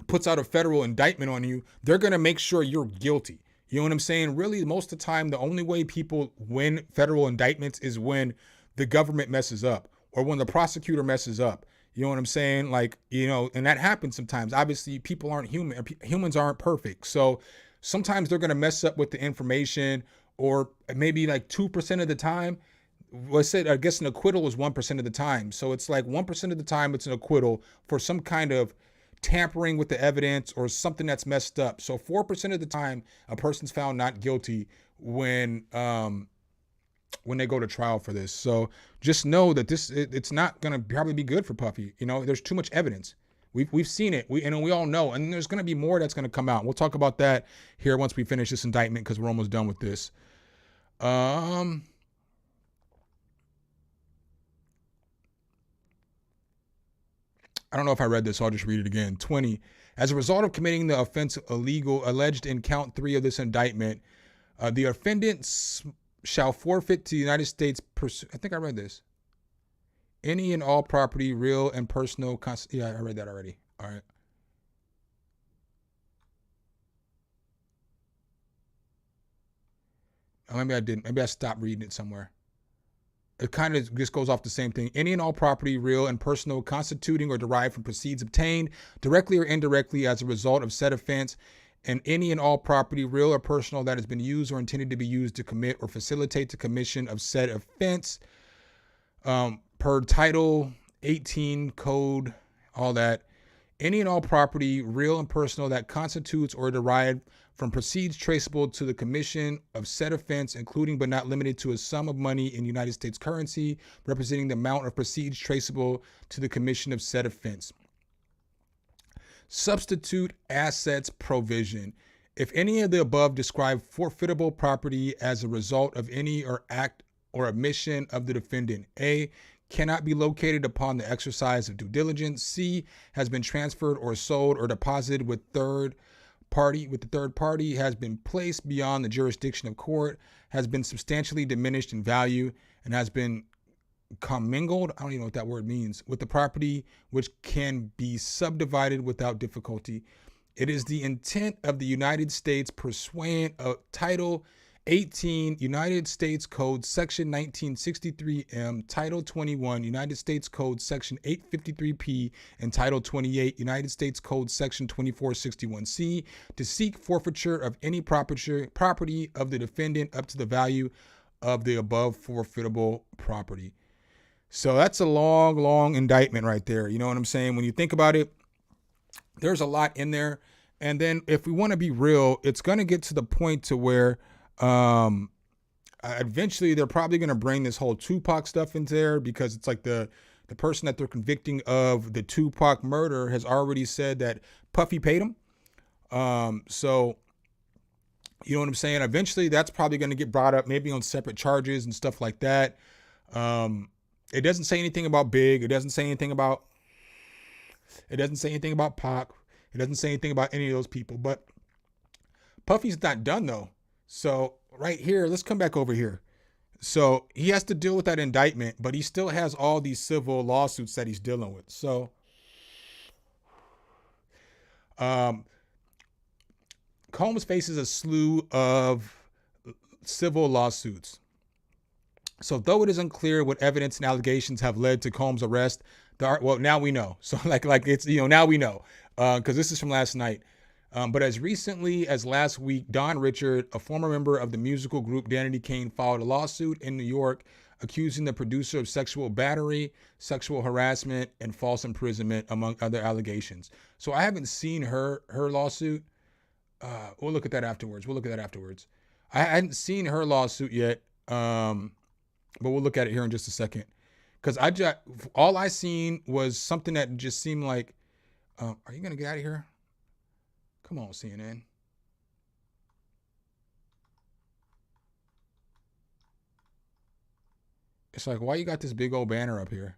puts out a federal indictment on you. They're going to make sure you're guilty. You know what I'm saying? Really, most of the time, the only way people win federal indictments is when the government messes up or when the prosecutor messes up. You know what I'm saying? Like, you know, and that happens sometimes. Obviously, people aren't human. Humans aren't perfect. So sometimes they're going to mess up with the information, or maybe like 2% of the time. Let's say, I guess an acquittal is 1% of the time. So it's like 1% of the time it's an acquittal for some kind of tampering with the evidence or something that's messed up. So 4% of the time a person's found not guilty when they go to trial for this. So just know that it's not going to probably be good for Puffy. You know, there's too much evidence. We've seen it. We all know, and there's going to be more that's going to come out. We'll talk about that here once we finish this indictment, because we're almost done with this. I don't know if I read this, so I'll just read it again. 20. As a result of committing the offense alleged in count 3 of this indictment, the offendant shall forfeit to the United States. I think I read this. Any and all property, real and personal. Yeah, I read that already. All right. Oh, maybe I didn't. Maybe I stopped reading it somewhere. it kind of just goes off the same thing. Any and all property, real and personal, constituting or derived from proceeds obtained directly or indirectly as a result of said offense, and any and all property, real or personal, that has been used or intended to be used to commit or facilitate the commission of said offense, per Title 18 Code, all that. Any and all property, real and personal, that constitutes or derived from proceeds traceable to the commission of said offense, including but not limited to a sum of money in United States currency, representing the amount of proceeds traceable to the commission of said offense. Substitute assets provision. If any of the above describe forfeitable property as a result of any or act or omission of the defendant, A, cannot be located upon the exercise of due diligence, C, has been transferred or sold or deposited with the third party, has been placed beyond the jurisdiction of court, has been substantially diminished in value, and has been commingled, I don't even know what that word means, with the property, which can be subdivided without difficulty. It is the intent of the United States pursuant of Title 18 United States Code Section 1963M, Title 21 United States Code Section 853P, and Title 28 United States Code Section 2461C to seek forfeiture of any property of the defendant up to the value of the above forfeitable property. So that's a long, long indictment right there. You know what I'm saying? When you think about it, there's a lot in there. And then if we want to be real, it's going to get to the point to where eventually they're probably going to bring this whole Tupac stuff into there, because it's like the person that they're convicting of the Tupac murder has already said that Puffy paid him. So you know what I'm saying? Eventually that's probably going to get brought up, maybe on separate charges and stuff like that. It doesn't say anything about Big. It doesn't say anything about Pac. It doesn't say anything about any of those people. But Puffy's not done though. So right here, let's come back over here. So he has to deal with that indictment, but he still has all these civil lawsuits that he's dealing with. So Combs faces a slew of civil lawsuits. So though it is unclear what evidence and allegations have led to Combs' arrest, well, now we know. So like it's, now we know, because this is from last night. But as recently as last week, Don Richard, a former member of the musical group Danity Kane, filed a lawsuit in New York accusing the producer of sexual battery, sexual harassment, and false imprisonment, among other allegations. So I haven't seen her lawsuit. We'll look at that afterwards. I hadn't seen her lawsuit yet, but we'll look at it here in just a second. Because all I seen was something that just seemed like, are you going to get out of here? Come on, CNN. It's like, why you got this big old banner up here?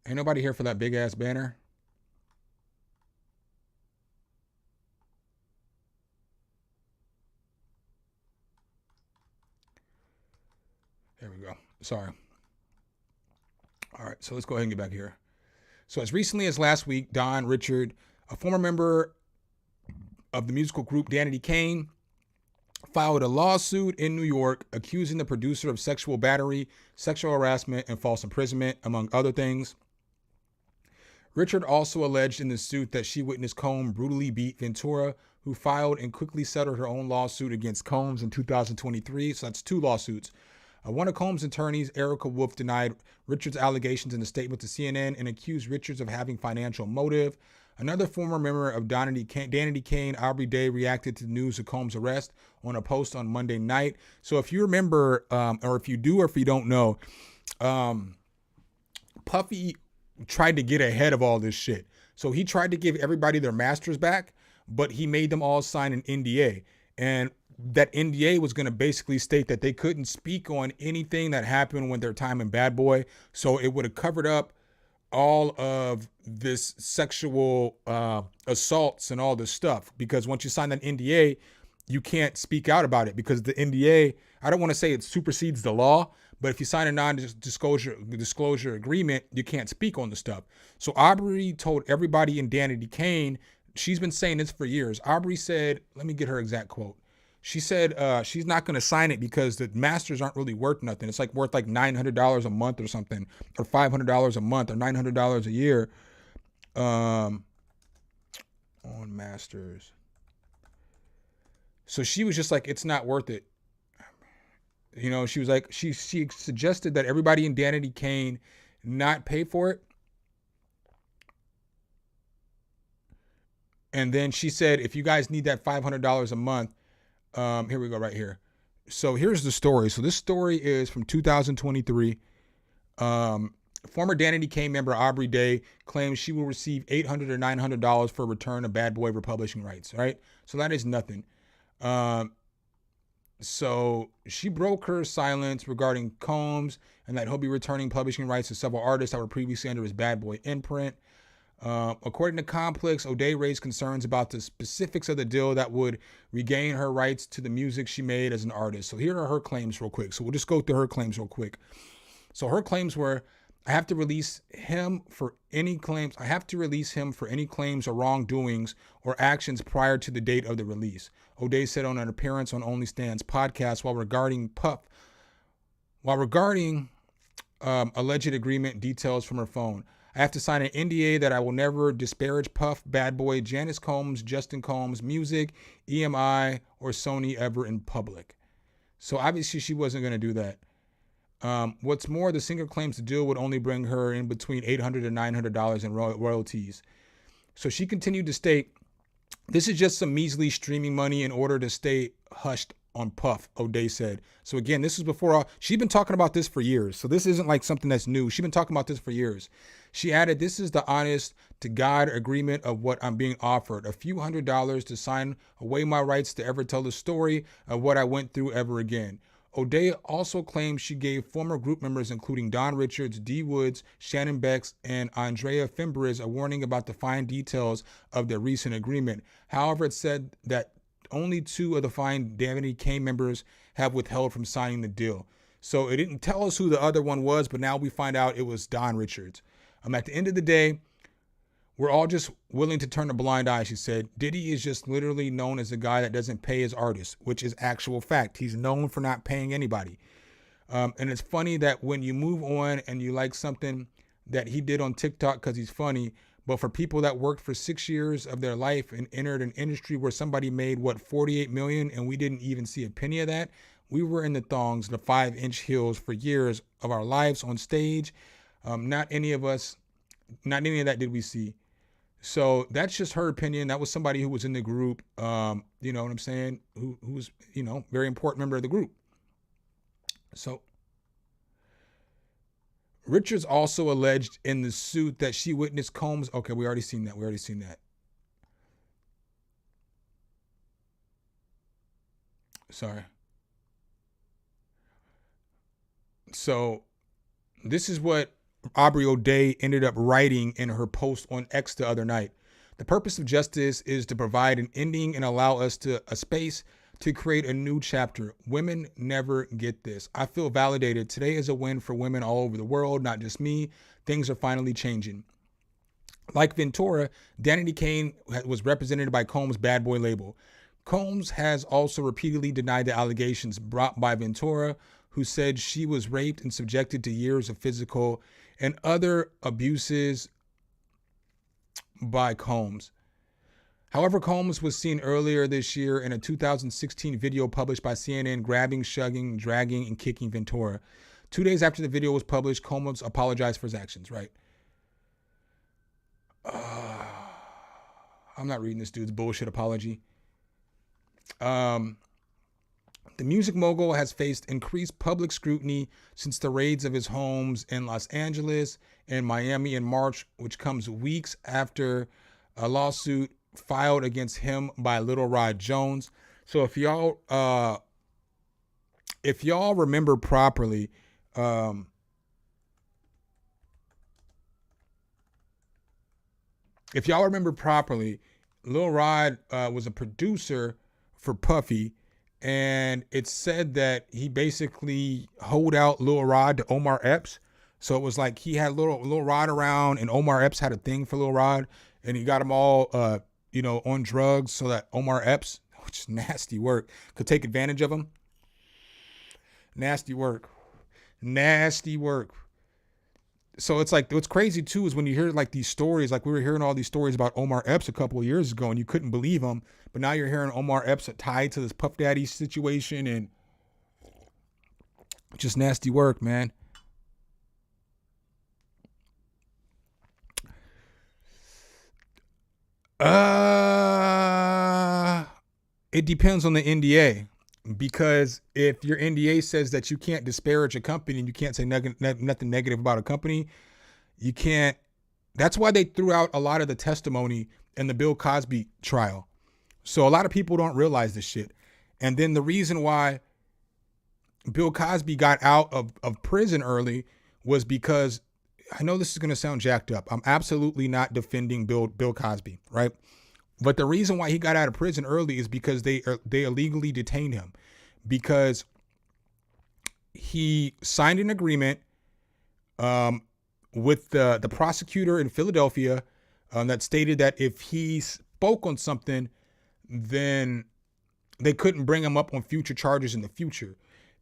Ain't nobody here for that big ass banner. There we go. Sorry. All right, so let's go ahead and get back here. So as recently as last week, Don Richard, a former member of the musical group Danity Kane, filed a lawsuit in New York accusing the producer of sexual battery, sexual harassment, and false imprisonment, among other things. Richard also alleged in the suit that she witnessed Combs brutally beat Ventura, who filed and quickly settled her own lawsuit against Combs in 2023. So that's two lawsuits. One of Combs' attorneys, Erica Wolf, denied Richards' allegations in a statement to CNN and accused Richards of having financial motive. Another former member of Danity Kane, Aubrey Day, reacted to the news of Combs' arrest on a post on Monday night. So if you remember, or if you do or if you don't know, Puffy tried to get ahead of all this shit. So he tried to give everybody their masters back, but he made them all sign an NDA. And that NDA was going to basically state that they couldn't speak on anything that happened when their time in Bad Boy. So it would have covered up all of this sexual assaults and all this stuff. Because once you sign that NDA, you can't speak out about it, because the NDA, I don't want to say it supersedes the law, but if you sign a non-disclosure agreement, you can't speak on the stuff. So Aubrey told everybody in Danity Kane, she's been saying this for years. Aubrey said, let me get her exact quote. She said she's not going to sign it because the masters aren't really worth nothing. It's like worth like $900 a month or something, or $500 a month, or $900 a year. On masters. So she was just like, it's not worth it. You know, she was like, she suggested that everybody in Danity Kane not pay for it. And then she said, if you guys need that $500 a month, here we go right here. So here's the story. So this story is from 2023. Former Danity Kane member Aubrey Day claims she will receive $800 or $900 for return of Bad Boy republishing rights, right? So that is nothing. So she broke her silence regarding Combs and that he'll be returning publishing rights to several artists that were previously under his Bad Boy imprint. According to Complex, O'Day raised concerns about the specifics of the deal that would regain her rights to the music she made as an artist. So here are her claims real quick. So we'll just go through her claims real quick. So her claims were, I have to release him for any claims. I have to release him for any claims or wrongdoings or actions prior to the date of the release. O'Day said on an appearance on Only Stands podcast while regarding alleged agreement details from her phone. I have to sign an NDA that I will never disparage Puff, Bad Boy, Janice Combs, Justin Combs, music, EMI, or Sony ever in public. So obviously she wasn't going to do that. What's more, the singer claims the deal would only bring her in between $800 and $900 in royalties. So she continued to state, this is just some measly streaming money in order to stay hushed on Puff, O'Day said. So again, this is before she'd been talking about this for years. So this isn't like something that's new. She's been talking about this for years. She added, this is the honest to God agreement of what I'm being offered. A few $100s to sign away my rights to ever tell the story of what I went through ever again. O'Day also claimed she gave former group members, including Don Richards, D. Woods, Shannon Becks, and Andrea Fimbres, a warning about the fine details of their recent agreement. However, it said that only 2 of the fine Danity Kane members have withheld from signing the deal. So it didn't tell us who the other one was, but now we find out it was Don Richards. At the end of the day, we're all just willing to turn a blind eye, she said. Diddy is just literally known as the guy that doesn't pay his artists, which is actual fact. He's known for not paying anybody. And it's funny that when you move on and you like something that he did on TikTok because he's funny, but for people that worked for 6 years of their life and entered an industry where somebody made, $48 million, and we didn't even see a penny of that, we were in the thongs, the 5-inch heels for years of our lives on stage. Not any of that did we see. So that's just her opinion. That was somebody who was in the group, you know what I'm saying, who was, very important member of the group. So Richards also alleged in the suit that she witnessed Combs. Okay, we already seen that. Sorry. So this is what Aubrey O'Day ended up writing in her post on X the other night. The purpose of justice is to provide an ending and allow us a space to create a new chapter. Women never get this. I feel validated. Today is a win for women all over the world, not just me. Things are finally changing. Like Ventura, Danity Kane was represented by Combs' Bad Boy label. Combs has also repeatedly denied the allegations brought by Ventura, who said she was raped and subjected to years of physical and other abuses by Combs. However, Combs was seen earlier this year in a 2016 video published by CNN grabbing, shugging, dragging, and kicking Ventura. 2 days after the video was published, Combs apologized for his actions, right? I'm not reading this dude's bullshit apology. The music mogul has faced increased public scrutiny since the raids of his homes in Los Angeles and Miami in March, which comes weeks after a lawsuit filed against him by Little Rod Jones. So if y'all remember properly, Lil Rod was a producer for Puffy, and it said that he basically hoed out Lil Rod to Omar Epps. So it was like he had Lil Rod around, and Omar Epps had a thing for Lil Rod, and he got them all, on drugs so that Omar Epps which is nasty work. Could take advantage of him. Nasty work. Nasty work. So it's like, what's crazy too is when you hear like these stories, like we were hearing all these stories about Omar Epps a couple of years ago and you couldn't believe them. But now you're hearing Omar Epps tied to this Puff Daddy situation, and just nasty work, man. It depends on the NDA, because if your NDA says that you can't disparage a company and you can't say nothing negative about a company, you can't. That's why they threw out a lot of the testimony in the Bill Cosby trial. So a lot of people don't realize this shit. And then the reason why Bill Cosby got out of prison early was because, I know this is going to sound jacked up. I'm absolutely not defending Bill Cosby, right? But the reason why he got out of prison early is because they illegally detained him, because he signed an agreement with the prosecutor in Philadelphia that stated that if he spoke on something, then they couldn't bring him up on future charges in the future.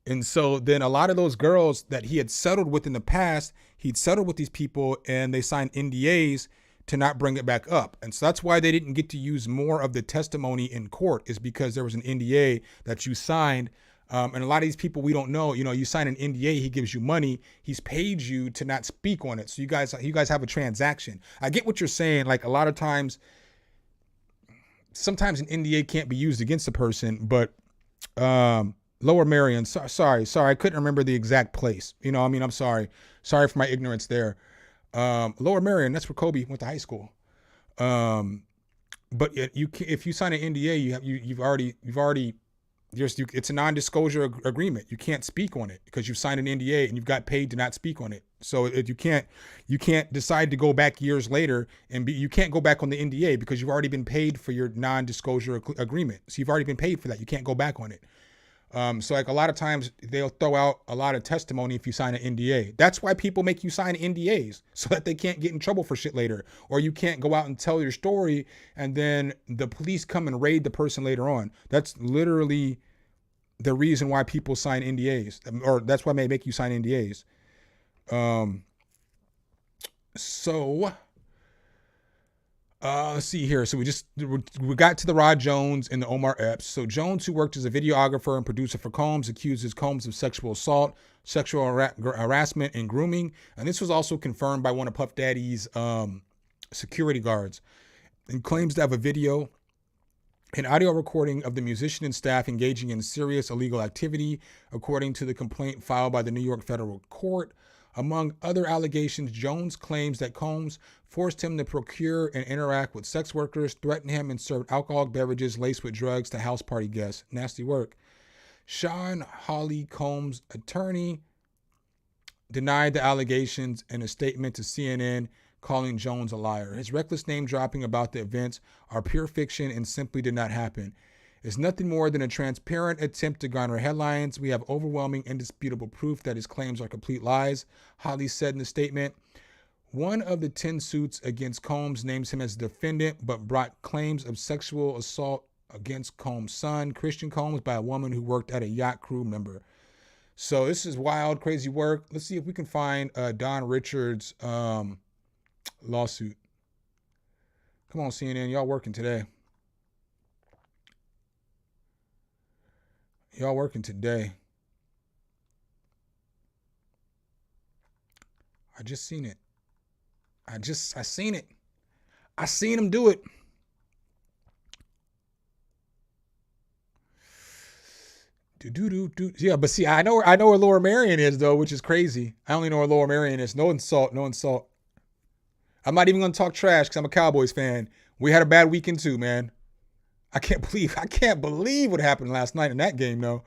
And so then a lot of those girls that he had settled with in the past, he'd settled with these people and they signed NDAs to not bring it back up. And so that's why they didn't get to use more of the testimony in court, is because there was an NDA that you signed. And a lot of these people, we don't know, you sign an NDA, he gives you money, he's paid you to not speak on it. So you guys have a transaction. I get what you're saying. Like a lot of times, sometimes an NDA can't be used against a person, but Lower Merion, sorry, I couldn't remember the exact place. I'm sorry for my ignorance there. Lower Merion, that's where Kobe went to high school. But if you sign an NDA, you've already it's a non-disclosure agreement. You can't speak on it because you've signed an NDA and you've got paid to not speak on it. So you can't decide to go back years later and you can't go back on the NDA because you've already been paid for your non-disclosure agreement. So you've already been paid for that. You can't go back on it. So like a lot of times they'll throw out a lot of testimony if you sign an NDA. That's why people make you sign NDAs, so that they can't get in trouble for shit later, or you can't go out and tell your story and then the police come and raid the person later on. That's literally the reason why people sign NDAs, or that's why they make you sign NDAs. Let's see here. So we got to the Rod Jones and the Omar Epps. So Jones, who worked as a videographer and producer for Combs, accuses Combs of sexual assault, sexual harassment, and grooming. And this was also confirmed by one of Puff Daddy's security guards, and claims to have a video and audio recording of the musician and staff engaging in serious illegal activity, according to the complaint filed by the New York Federal Court. Among other allegations, Jones claims that Combs forced him to procure and interact with sex workers, threatened him, and served alcoholic beverages laced with drugs to house party guests. Nasty work. Sean Hawley, Combs' attorney, denied the allegations in a statement to CNN, calling Jones a liar. His reckless name dropping about the events are pure fiction and simply did not happen. It's nothing more than a transparent attempt to garner headlines. We have overwhelming, indisputable proof that his claims are complete lies, Hawley said in the statement. One of the 10 suits against Combs names him as a defendant, but brought claims of sexual assault against Combs' son, Christian Combs, by a woman who worked at a yacht crew member. So this is wild, crazy work. Let's see if we can find Don Richards' lawsuit. Come on, CNN, y'all working today. Y'all working today. I just seen it. I seen it. I seen him do it. Yeah, but see, I know where Lower Merion is though, which is crazy. I only know where Lower Merion is. No insult. I'm not even gonna talk trash because I'm a Cowboys fan. We had a bad weekend too, man. I can't believe what happened last night in that game, though.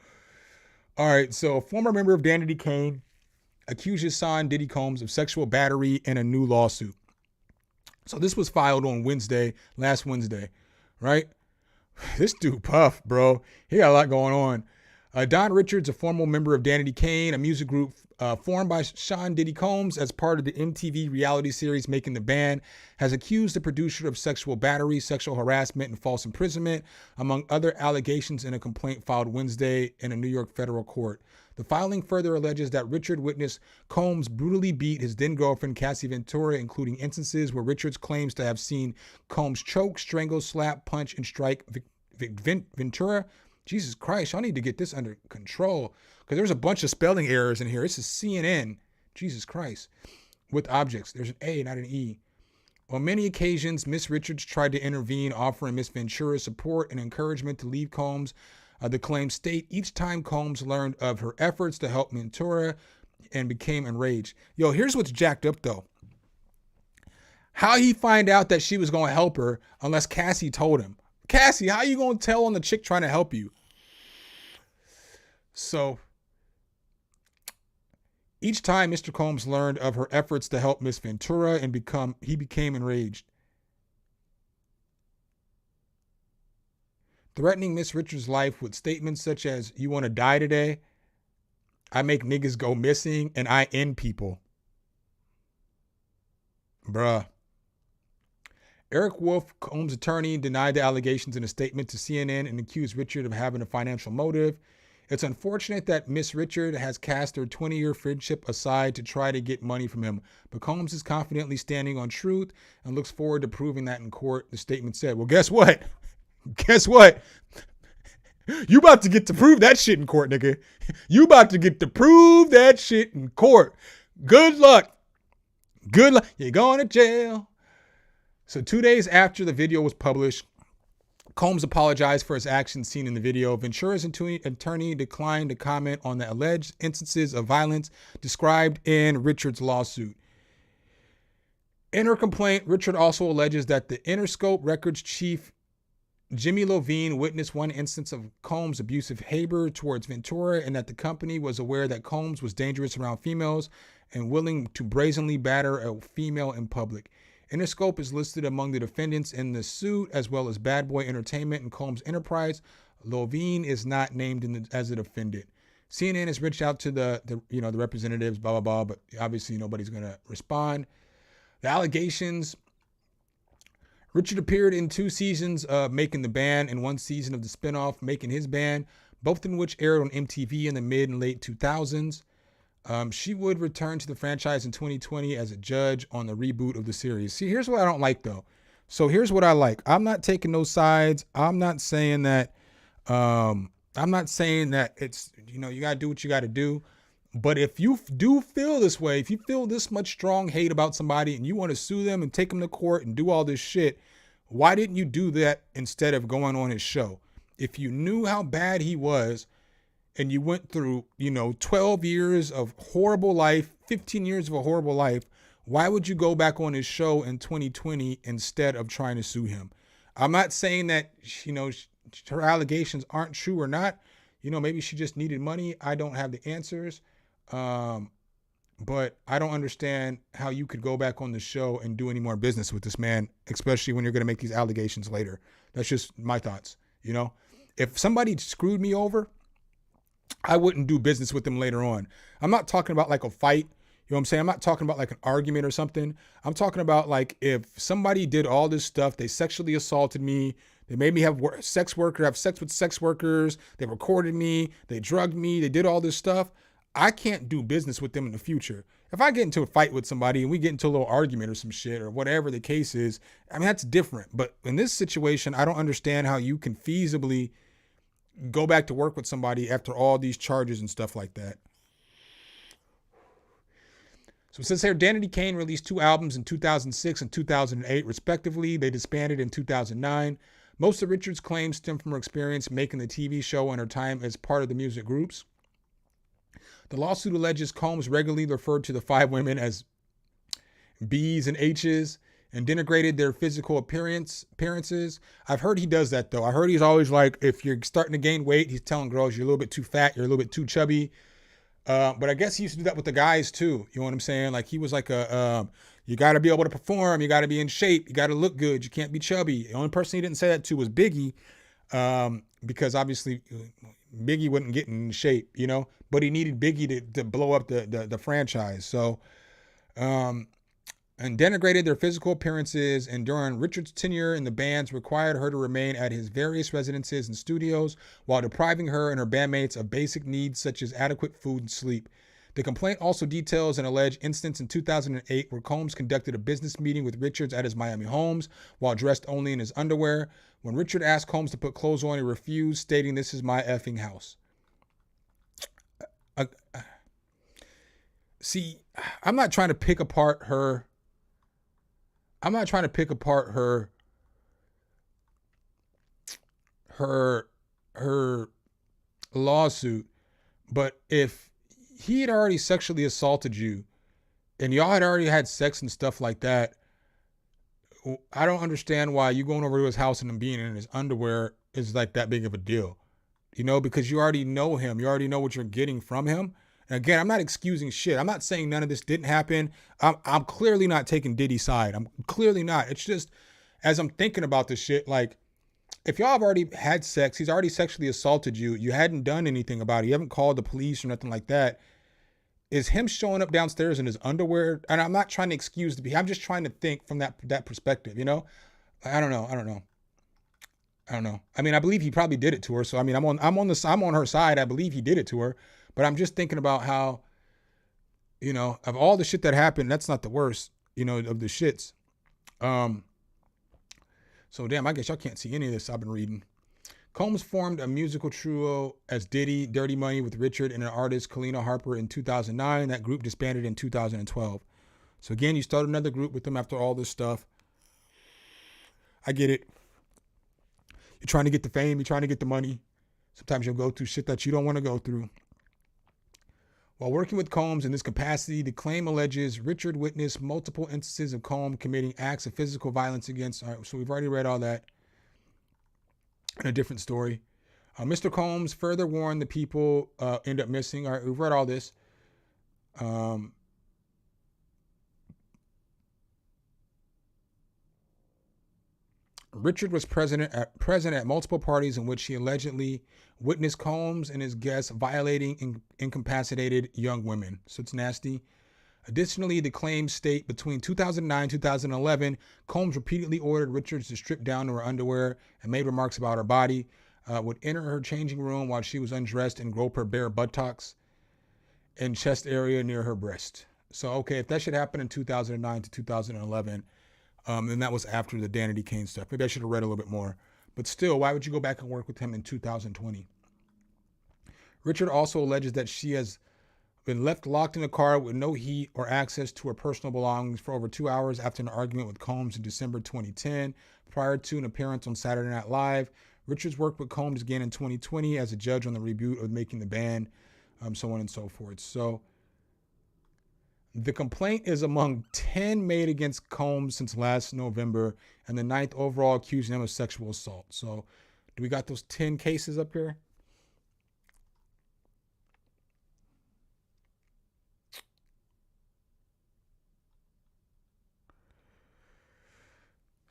All right, so a former member of Danity Kane accused his son, Diddy Combs, of sexual battery in a new lawsuit. So this was filed on last Wednesday, right? This dude Puff, bro, he got a lot going on. Don Richards, a former member of Danity Kane, a music group formed by Sean Diddy Combs as part of the MTV reality series Making the Band, has accused the producer of sexual battery, sexual harassment, and false imprisonment, among other allegations in a complaint filed Wednesday in a New York federal court. The filing further alleges that Richard witnessed Combs brutally beat his then-girlfriend Cassie Ventura, including instances where Richards claims to have seen Combs choke, strangle, slap, punch, and strike Ventura. Jesus Christ, y'all need to get this under control because there's a bunch of spelling errors in here. This is CNN. Jesus Christ. With objects. There's an A, not an E. On many occasions, Miss Richards tried to intervene, offering Miss Ventura support and encouragement to leave Combs. The claims state each time Combs learned of her efforts to help Ventura and became enraged. Yo, here's what's jacked up, though. How he find out that she was going to help her unless Cassie told him? Cassie, how you going to tell on the chick trying to help you? So, each time Mr. Combs learned of her efforts to help Miss Ventura and he became enraged. Threatening Miss Richards' life with statements such as, "You want to die today? I make niggas go missing and I end people." Bruh. Eric Wolf, Combs' attorney, denied the allegations in a statement to CNN and accused Richard of having a financial motive. It's unfortunate that Miss Richard has cast her 20-year friendship aside to try to get money from him, but Combs is confidently standing on truth and looks forward to proving that in court, the statement said. Well, guess what? Guess what? You about to get to prove that shit in court, nigga. You about to get to prove that shit in court. Good luck. Good luck. You're going to jail. So 2 days after the video was published, Combs apologized for his actions seen in the video. Ventura's attorney declined to comment on the alleged instances of violence described in Richard's lawsuit. In her complaint, Richard also alleges that the Interscope Records chief, Jimmy Levine, witnessed one instance of Combs' abusive behavior towards Ventura and that the company was aware that Combs was dangerous around females and willing to brazenly batter a female in public. Interscope is listed among the defendants in the suit, as well as Bad Boy Entertainment and Combs Enterprise. Levine is not named as a defendant. CNN has reached out to the representatives, blah, blah, blah, but obviously nobody's going to respond. The allegations: Richard appeared in 2 seasons of Making the Band and 1 season of the spinoff Making His Band, both in which aired on MTV in the mid and late 2000s. She would return to the franchise in 2020 as a judge on the reboot of the series. See, here's what I don't like, though. So here's what I like. I'm not taking no sides. I'm not saying that it's, you got to do what you got to do. But if you do feel this way, if you feel this much strong hate about somebody and you want to sue them and take them to court and do all this shit, why didn't you do that instead of going on his show? If you knew how bad he was, and you went through, 12 years of horrible life, 15 years of a horrible life, why would you go back on his show in 2020 instead of trying to sue him? I'm not saying that, her allegations aren't true or not. Maybe she just needed money. I don't have the answers. But I don't understand how you could go back on the show and do any more business with this man, especially when you're going to make these allegations later. That's just my thoughts. If somebody screwed me over, I wouldn't do business with them later on. I'm not talking about like a fight. You know what I'm saying? I'm not talking about like an argument or something. I'm talking about like if somebody did all this stuff, they sexually assaulted me, they made me have sex with sex workers, they recorded me, they drugged me, they did all this stuff. I can't do business with them in the future. If I get into a fight with somebody and we get into a little argument or some shit or whatever the case is, that's different. But in this situation, I don't understand how you can feasibly go back to work with somebody after all these charges and stuff like that. So it says here, Danity Kane released 2 albums in 2006 and 2008, respectively. They disbanded in 2009. Most of Richard's claims stem from her experience making the TV show and her time as part of the music groups. The lawsuit alleges Combs regularly referred to the 5 women as B's and H's and denigrated their physical appearances. I've heard he does that, though. I heard he's always like, if you're starting to gain weight, he's telling girls you're a little bit too fat, you're a little bit too chubby. But I guess he used to do that with the guys, too. You know what I'm saying? Like, he was like you got to be able to perform. You got to be in shape. You got to look good. You can't be chubby. The only person he didn't say that to was Biggie. Because obviously Biggie wasn't getting in shape, you know, but he needed Biggie to blow up the franchise. So, and denigrated their physical appearances, and during Richard's tenure in the bands required her to remain at his various residences and studios while depriving her and her bandmates of basic needs such as adequate food and sleep. The complaint also details an alleged instance in 2008 where Combs conducted a business meeting with Richards at his Miami homes while dressed only in his underwear. When Richard asked Combs to put clothes on, he refused, stating, "This is my effing house." See, I'm not trying to pick apart her. I'm not trying to pick apart her lawsuit, but if he had already sexually assaulted you and y'all had already had sex and stuff like that, I don't understand why you going over to his house and him being in his underwear is like that big of a deal, you know, because you already know him. You already know what you're getting from him. And again, I'm not excusing shit. I'm not saying none of this didn't happen. I'm clearly not taking Diddy's side. I'm clearly not. It's just, as I'm thinking about this shit, like, if y'all have already had sex, he's already sexually assaulted you, you hadn't done anything about it, you haven't called the police or nothing like that, is him showing up downstairs in his underwear, and I'm not trying to excuse the behavior, I'm just trying to think from that perspective, you know? I don't know. I mean, I believe he probably did it to her, so I mean, I'm on her side. I believe he did it to her. But I'm just thinking about how, you know, of all the shit that happened, that's not the worst, you know, of the shits. So damn, I guess y'all can't see any of this I've been reading. Combs formed a musical trio as Diddy, Dirty Money with Richard and an artist, Kalina Harper, in 2009. That group disbanded in 2012. So again, you started another group with them after all this stuff. I get it. You're trying to get the fame, you're trying to get the money. Sometimes you'll go through shit that you don't want to go through. While working with Combs in this capacity, the claim alleges Richard witnessed multiple instances of Combs committing acts of physical violence against. All right, so we've already read all that in a different story. Mr. Combs further warned the people end up missing. All right, we've read all this. Richard was present at multiple parties in which he allegedly witnessed Combs and his guests violating incapacitated young women. So it's nasty. Additionally, the claims state between 2009 and 2011, Combs repeatedly ordered Richards to strip down to her underwear and made remarks about her body, would enter her changing room while she was undressed and grope her bare buttocks and chest area near her breast. So, okay, if that should happen in 2009 to 2011, and that was after the Danity Kane stuff. Maybe I should have read a little bit more. But still, why would you go back and work with him in 2020? Richard also alleges that she has been left locked in a car with no heat or access to her personal belongings for over 2 hours after an argument with Combs in December 2010, prior to an appearance on Saturday Night Live. Richards worked with Combs again in 2020 as a judge on the reboot of Making the Band, so on and so forth. So the complaint is among 10 made against Combs since last November, and the 9th overall accusing him of sexual assault. So do we got those 10 cases up here?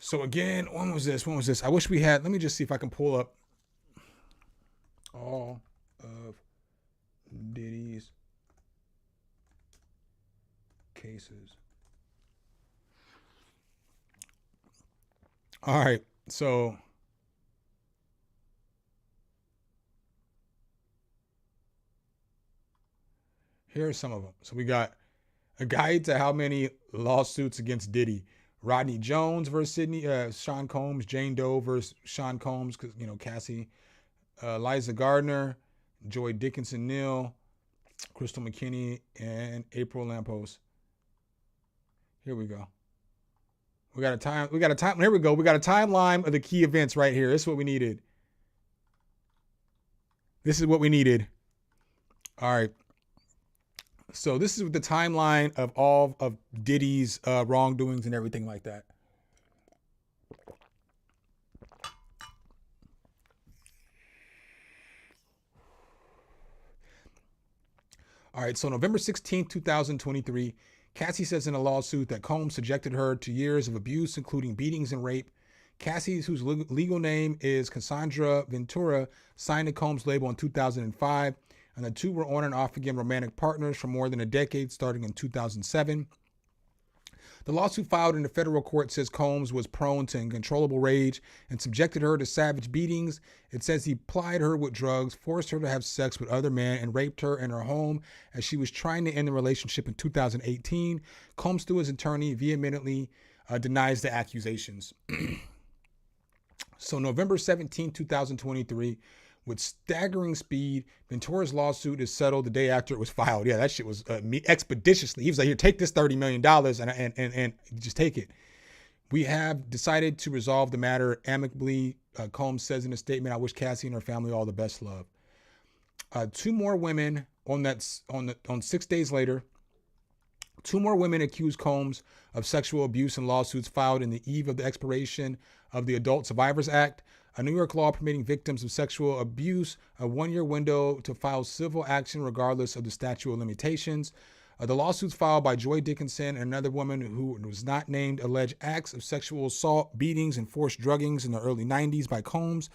So again, when was this? I wish we had, let me just see if I can pull up all of Diddy's cases. All right, so here are some of them. So we got a guide to how many lawsuits against Diddy. Rodney Jones versus Sean Combs, Jane Doe versus Sean Combs, because, you know, Cassie, Liza Gardner, Joy Dickinson Neal, Crystal McKinney, and April Lampos. Here we go. We got a time. Here we go. We got a timeline of the key events right here. This is what we needed. All right. So this is the timeline of all of Diddy's wrongdoings and everything like that. All right, so November 16th, 2023, Cassie says in a lawsuit that Combs subjected her to years of abuse, including beatings and rape. Cassie, whose legal name is Cassandra Ventura, signed the Combs label in 2005, and the two were on and off again romantic partners for more than a decade, starting in 2007. The lawsuit filed in the federal court says Combs was prone to uncontrollable rage and subjected her to savage beatings. It says he plied her with drugs, forced her to have sex with other men, and raped her in her home as she was trying to end the relationship in 2018. Combs, through his attorney, vehemently denies the accusations. So November 17, 2023, with staggering speed, Ventura's lawsuit is settled the day after it was filed. Yeah, that shit was expeditiously. He was like, here, take this $30 million and just take it. We have decided to resolve the matter amicably. Combs says in a statement, I wish Cassie and her family all the best love. Two more women on 6 days later, two more women accused Combs of sexual abuse in lawsuits filed in the eve of the expiration of the Adult Survivors Act, a New York law permitting victims of sexual abuse a 1-year window to file civil action regardless of the statute of limitations. The lawsuits filed by Joy Dickinson and another woman who was not named allege acts of sexual assault, beatings, and forced druggings in the early 90s by Combs,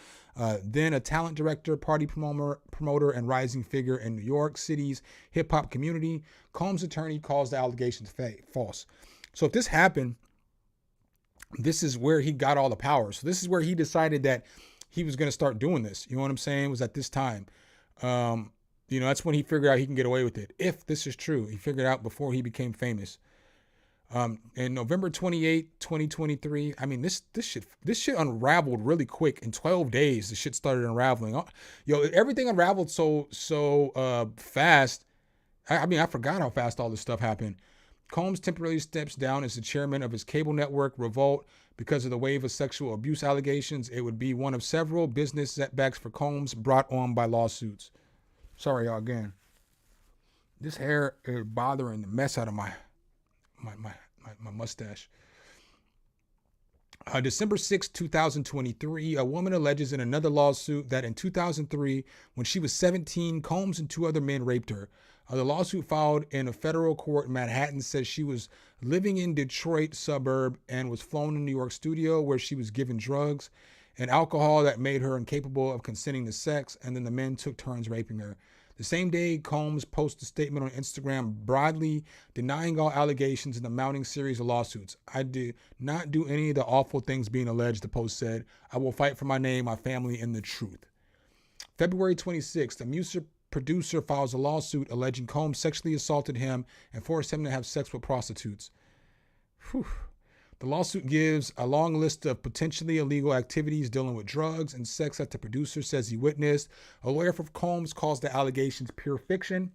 then a talent director, party promoter, and rising figure in New York City's hip-hop community. Combs' attorney calls the allegations false. So if this happened, this is where he got all the power. So this is where he decided that he was going to start doing this. You know what I'm saying? It was at this time. That's when he figured out he can get away with it. If this is true, he figured out before he became famous. In November 28, 2023, I mean, this shit unraveled really quick. In 12 days, the shit started unraveling. Everything unraveled so fast. I forgot how fast all this stuff happened. Combs temporarily steps down as the chairman of his cable network, Revolt, because of the wave of sexual abuse allegations. It would be one of several business setbacks for Combs brought on by lawsuits. Sorry, y'all, again. This hair is bothering the mess out of my mustache. December 6, 2023, a woman alleges in another lawsuit that in 2003, when she was 17, Combs and two other men raped her. The lawsuit filed in a federal court in Manhattan says she was living in Detroit suburb and was flown to New York studio where she was given drugs and alcohol that made her incapable of consenting to sex, and then the men took turns raping her. The same day, Combs posted a statement on Instagram broadly denying all allegations in the mounting series of lawsuits. I did not do any of the awful things being alleged, the post said. I will fight for my name, my family, and the truth. February 26th, a music producer files a lawsuit alleging Combs sexually assaulted him and forced him to have sex with prostitutes. Whew. The lawsuit gives a long list of potentially illegal activities dealing with drugs and sex that the producer says he witnessed. A lawyer for Combs calls the allegations pure fiction.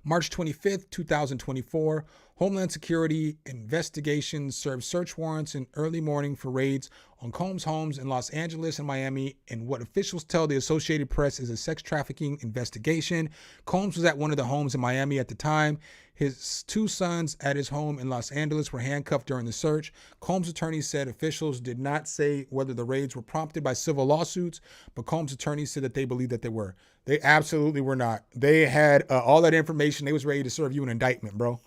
March 25th, 2024, Homeland Security investigations served search warrants in early morning for raids on Combs' homes in Los Angeles and Miami in what officials tell the Associated Press is a sex trafficking investigation. Combs was at one of the homes in Miami at the time. His two sons at his home in Los Angeles were handcuffed during the search. Combs' attorney said officials did not say whether the raids were prompted by civil lawsuits, but Combs' attorney said that they believed that they were. They absolutely were not. They had all that information. They was ready to serve you an indictment, bro.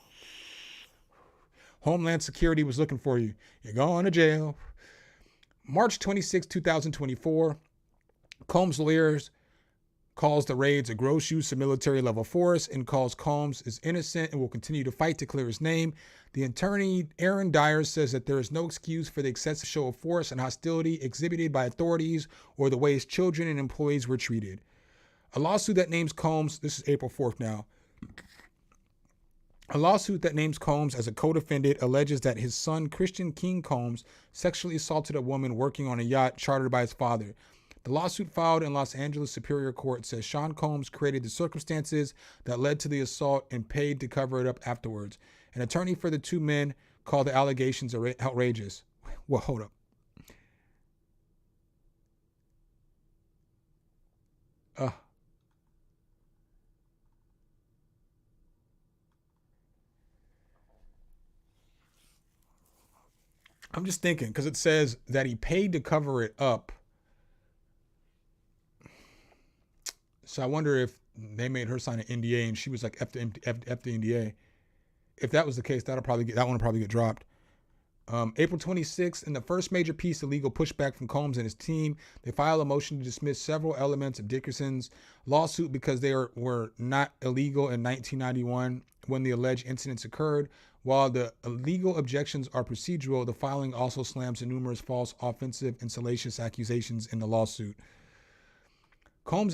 Homeland Security was looking for you. You're going to jail. March 26, 2024, Combs' lawyers calls the raids a gross use of military level force and calls Combs is innocent and will continue to fight to clear his name. The attorney, Aaron Dyer, says that there is no excuse for the excessive show of force and hostility exhibited by authorities or the way his children and employees were treated. A lawsuit that names Combs, this is April 4th now, a lawsuit that names Combs as a co-defendant alleges that his son, Christian King Combs, sexually assaulted a woman working on a yacht chartered by his father. The lawsuit filed in Los Angeles Superior Court says Sean Combs created the circumstances that led to the assault and paid to cover it up afterwards. An attorney for the two men called the allegations outrageous. Well, hold up. I'm just thinking, because it says that he paid to cover it up. So I wonder if they made her sign an NDA and she was like, F the NDA. If that was the case, that one will probably get dropped. April 26th, in the first major piece of legal pushback from Combs and his team, they filed a motion to dismiss several elements of Dickerson's lawsuit because they were not illegal in 1991 when the alleged incidents occurred. While the legal objections are procedural, the filing also slams the numerous false, offensive, and salacious accusations in the lawsuit. On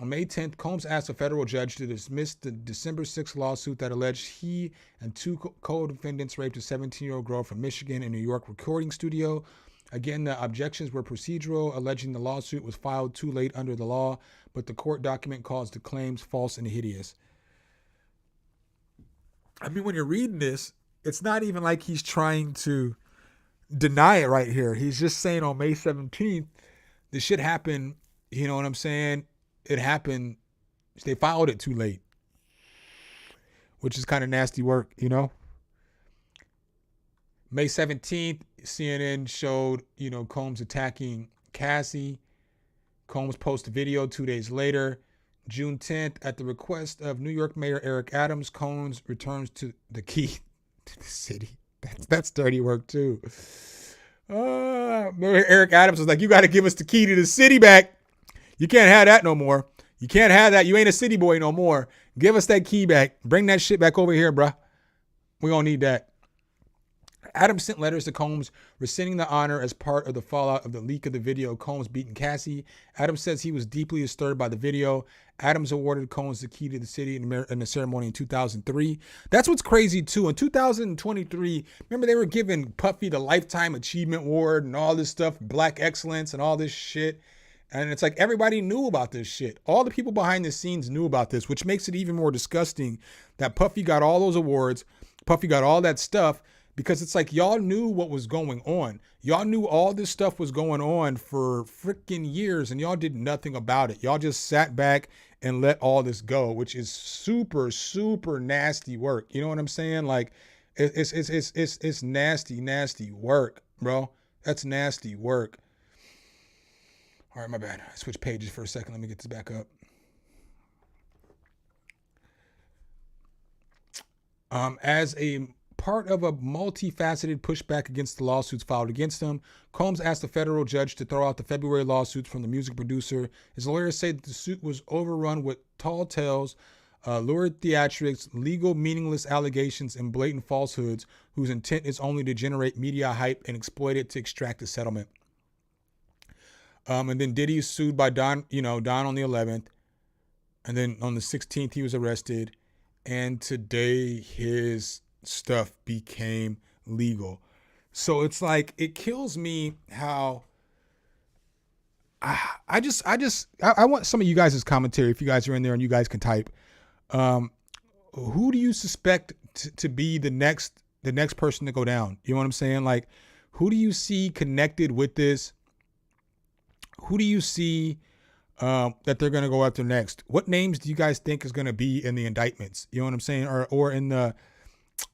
May 10th, Combs asked a federal judge to dismiss the December 6th lawsuit that alleged he and two co-defendants raped a 17-year-old girl from Michigan in New York recording studio. Again, the objections were procedural, alleging the lawsuit was filed too late under the law, but the court document calls the claims false and hideous. I mean, when you're reading this, it's not even like he's trying to deny it right here. He's just saying on May 17th, this shit happened. You know what I'm saying? It happened. They filed it too late, which is kind of nasty work, you know? May 17th, CNN showed, Combs attacking Cassie. Combs posted a video 2 days later. June 10th, at the request of New York Mayor Eric Adams, Combs returns to the key to the city. That's dirty work, too. Mayor Eric Adams was like, you got to give us the key to the city back. You can't have that no more. You can't have that. You ain't a city boy no more. Give us that key back. Bring that shit back over here, bruh. We gonna need that. Adams sent letters to Combs rescinding the honor as part of the fallout of the leak of the video of Combs beating Cassie. Adams says he was deeply disturbed by the video. Adams awarded Combs the key to the city in the ceremony in 2003. That's what's crazy too. In 2023, remember they were giving Puffy the Lifetime Achievement Award and all this stuff, Black Excellence and all this shit. And it's like everybody knew about this shit. All the people behind the scenes knew about this, which makes it even more disgusting that Puffy got all those awards. Puffy got all that stuff because it's like y'all knew what was going on. Y'all knew all this stuff was going on for freaking years and y'all did nothing about it. Y'all just sat back and let all this go, which is super, super nasty work. You know what I'm saying? Like it's nasty, nasty work, bro. That's nasty work. All right, my bad. I switched pages for a second. Let me get this back up. As a part of a multifaceted pushback against the lawsuits filed against him, Combs asked the federal judge to throw out the February lawsuits from the music producer. His lawyers say that the suit was overrun with tall tales, lurid theatrics, legal meaningless allegations, and blatant falsehoods whose intent is only to generate media hype and exploit it to extract a settlement. And then Diddy is sued by Don on the 11th. And then on the 16th, he was arrested. And today, his stuff became legal. So it's like, it kills me how I want some of you guys' commentary. If you guys are in there and you guys can type, who do you suspect to be the next person to go down? You know what I'm saying? Like, who do you see connected with this? Who do you see that they're going to go after next? What names do you guys think is going to be in the indictments? You know what I'm saying? Or in the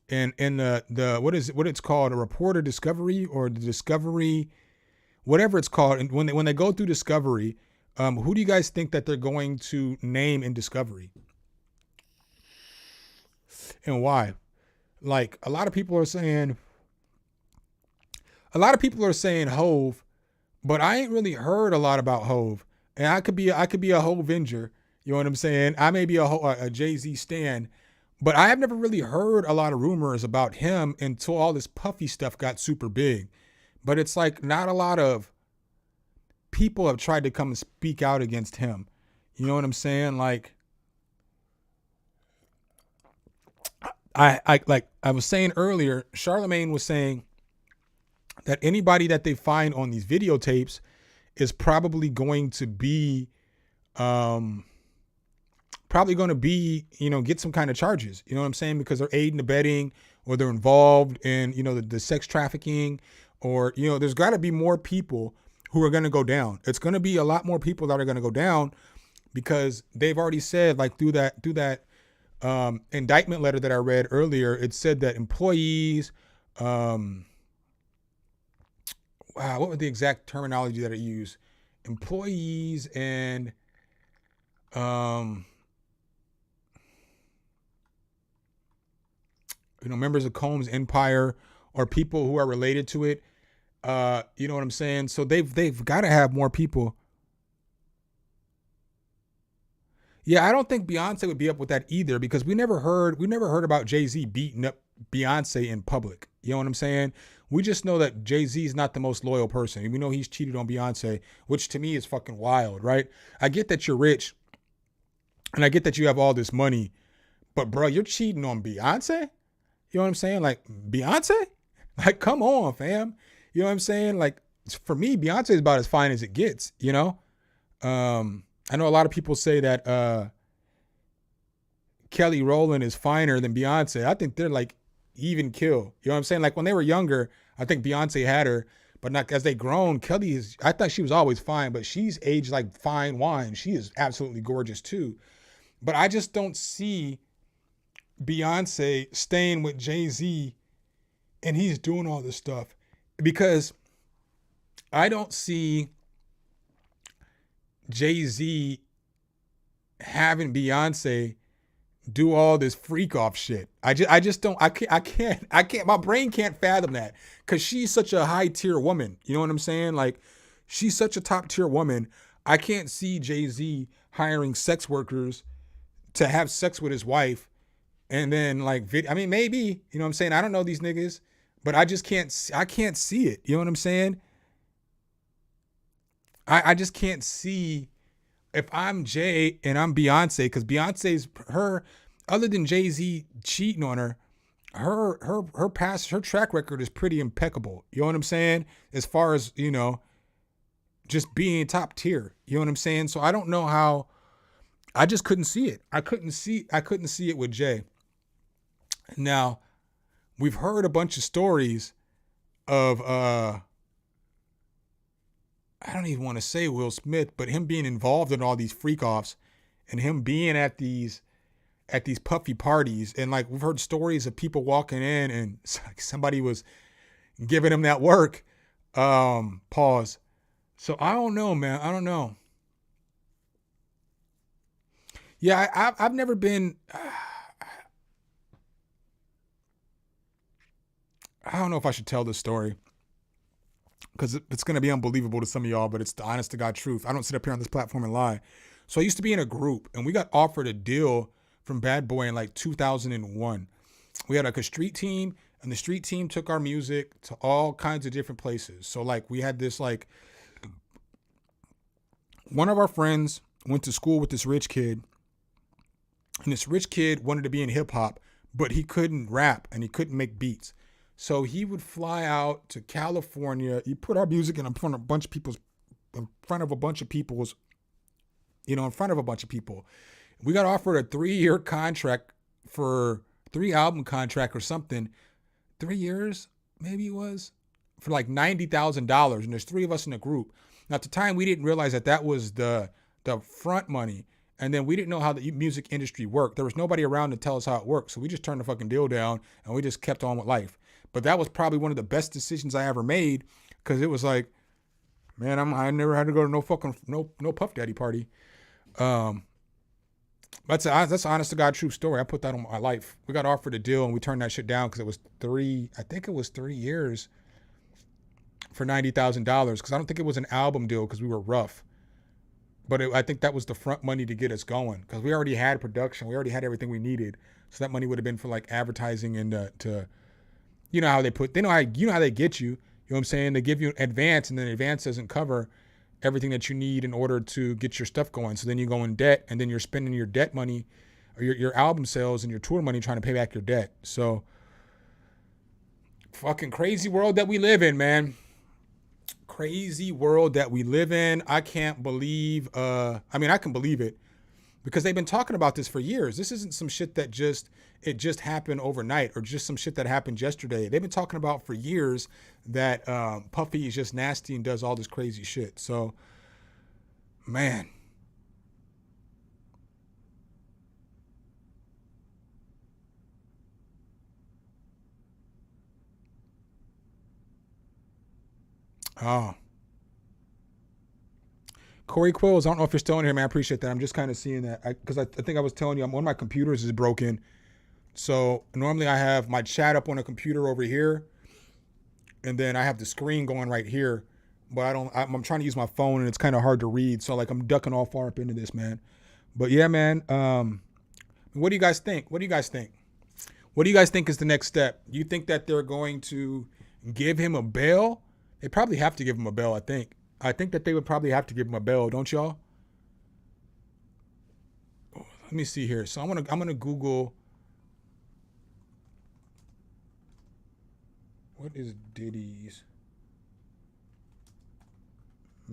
what it's called, a report of discovery or the discovery, whatever it's called. And when they go through discovery, who do you guys think that they're going to name in discovery? And why? Like a lot of people are saying Hove. But I ain't really heard a lot about Hove, and I could be a Hovenger. You know what I'm saying? I may be a Jay-Z stan, but I have never really heard a lot of rumors about him until all this Puffy stuff got super big. But it's like not a lot of people have tried to come and speak out against him. You know what I'm saying? Like I was saying earlier, Charlemagne was saying that anybody that they find on these videotapes is probably going to be, get some kind of charges. You know what I'm saying? Because they're aiding, abetting, or they're involved in, the sex trafficking, or, there's got to be more people who are going to go down. It's going to be a lot more people that are going to go down because they've already said, like through that indictment letter that I read earlier, it said that employees, what was the exact terminology that it used? Employees and members of Combs Empire or people who are related to it. You know what I'm saying? So they've got to have more people. Yeah, I don't think Beyonce would be up with that either, because we never heard about Jay-Z beating up Beyonce in public. You know what I'm saying? We just know that Jay-Z is not the most loyal person. We know he's cheated on Beyonce, which to me is fucking wild, right? I get that you're rich and I get that you have all this money, but bro, you're cheating on Beyonce? You know what I'm saying? Like, Beyonce? Like, come on, fam. You know what I'm saying? Like, for me, Beyonce is about as fine as it gets, you know? I know a lot of people say that Kelly Rowland is finer than Beyonce. I think they're like even kill. You know what I'm saying? Like, when they were younger, I think Beyonce had her, but not as they grown. I thought she was always fine, but she's aged like fine wine. She is absolutely gorgeous too. But I just don't see Beyonce staying with Jay-Z and he's doing all this stuff, because I don't see Jay-Z having Beyonce do all this freak off shit. I can't, my brain can't fathom that, because she's such a high tier woman. You know what I'm saying? Like, she's such a top tier woman. I can't see Jay-Z hiring sex workers to have sex with his wife and then like, I mean, maybe, you know what I'm saying? I don't know these niggas, but I can't see it. You know what I'm saying? I just can't see, if I'm Jay and I'm Beyonce, because Beyonce's other than Jay-Z cheating on her, her track record is pretty impeccable. You know what I'm saying? As far as, you know, just being top tier. You know what I'm saying? So I don't know how. I just couldn't see it. I couldn't see it with Jay. Now, we've heard a bunch of stories of I don't even want to say Will Smith, but him being involved in all these freak offs and him being at these puffy parties. And like, we've heard stories of people walking in and somebody was giving him that work. Pause. So I don't know, man. I don't know. Yeah, I've never been, I don't know if I should tell this story, because it's going to be unbelievable to some of y'all, but it's the honest to God truth. I don't sit up here on this platform and lie. So I used to be in a group, and we got offered a deal from Bad Boy in like 2001. We had like a street team, and the street team took our music to all kinds of different places. So like, we had this, like, one of our friends went to school with this rich kid, and this rich kid wanted to be in hip hop, but he couldn't rap and he couldn't make beats. So he would fly out to California. You put our music in front of a bunch of people's, in front of a bunch of people. We got offered a 3-year contract for 3-album contract or something. 3 years, maybe it was, for like $90,000. And there's 3 of us in the group. Now, at the time, we didn't realize that was the front money. And then we didn't know how the music industry worked. There was nobody around to tell us how it worked. So we just turned the fucking deal down and we just kept on with life. But that was probably one of the best decisions I ever made, because it was like, man, I never had to go to no Puff Daddy party. That's an honest to God true story. I put that on my life. We got offered a deal and we turned that shit down because it was 3 years for $90,000, because I don't think it was an album deal, because we were rough. But I think that was the front money to get us going, because we already had production. We already had everything we needed. So that money would have been for like advertising and to, you know how they know how they get you. You know what I'm saying? They give you an advance, and then advance doesn't cover everything that you need in order to get your stuff going. So then you go in debt, and then you're spending your debt money or your album sales and your tour money trying to pay back your debt. So fucking crazy world that we live in, man. Crazy world that we live in. I can't believe, I can believe it, because they've been talking about this for years. This isn't some shit that just happened overnight, or just some shit that happened yesterday. They've been talking about for years that Puffy is just nasty and does all this crazy shit. So, man. Oh. Corey Quills, I don't know if you're still in here, man. I appreciate that. I'm just kind of seeing that, because I think I was telling you, one of my computers is broken. So normally I have my chat up on a computer over here, and then I have the screen going right here, but I'm trying to use my phone and it's kind of hard to read. So like I'm ducking all far up into this, man. But yeah, man. What do you guys think? What do you guys think? What do you guys think is the next step? Do you think that they're going to give him a bail? They probably have to give him a bail, I think. I think that they would probably have to give him a bail, don't y'all? Let me see here. So I'm gonna Google what is Diddy's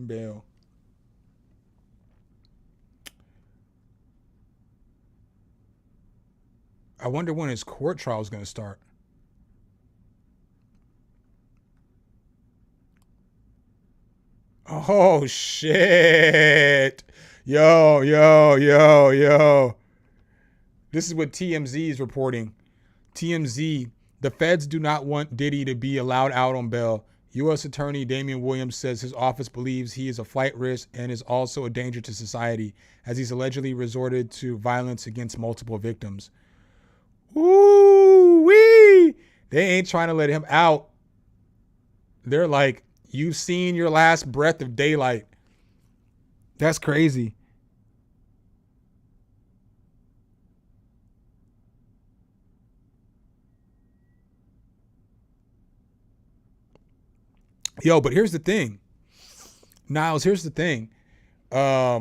bail. I wonder when his court trial is going to start. Oh, shit. Yo. This is what TMZ is reporting. TMZ, the feds do not want Diddy to be allowed out on bail. U.S. Attorney Damian Williams says his office believes he is a flight risk and is also a danger to society as he's allegedly resorted to violence against multiple victims. Ooh-wee! They ain't trying to let him out. They're like, you've seen your last breath of daylight. That's crazy. Yo, but here's the thing. Niles, here's the thing. I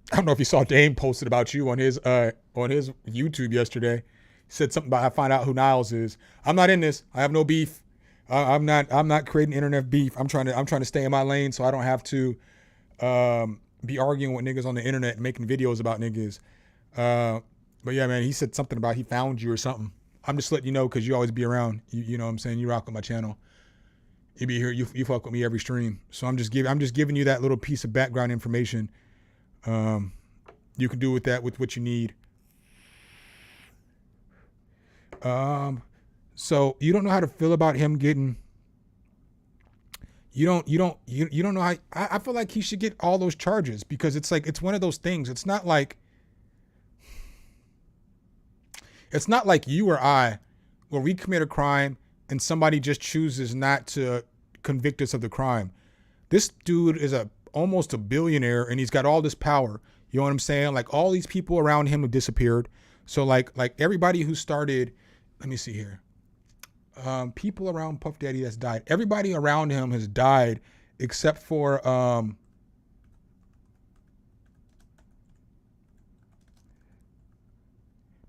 don't know if you saw Dame posted about you on his YouTube yesterday. He said something about I find out who Niles is. I'm not in this. I have no beef. I'm not creating internet beef. I'm trying to stay in my lane so I don't have to be arguing with niggas on the internet and making videos about niggas. But yeah, man, he said something about he found you or something. I'm just letting you know because you always be around. You know what I'm saying? You rock with my channel. You be here. You fuck with me every stream. So I'm just giving you that little piece of background information. You can do with that with what you need. So you don't know how to feel about him getting. You don't know how. I feel like he should get all those charges because it's like it's one of those things. It's not like you or I, where we commit a crime and somebody just chooses not to convict us of the crime. This dude is almost a billionaire and he's got all this power. You know what I'm saying? Like all these people around him have disappeared. So like everybody who started, let me see here. People around Puff Daddy that's died. Everybody around him has died except for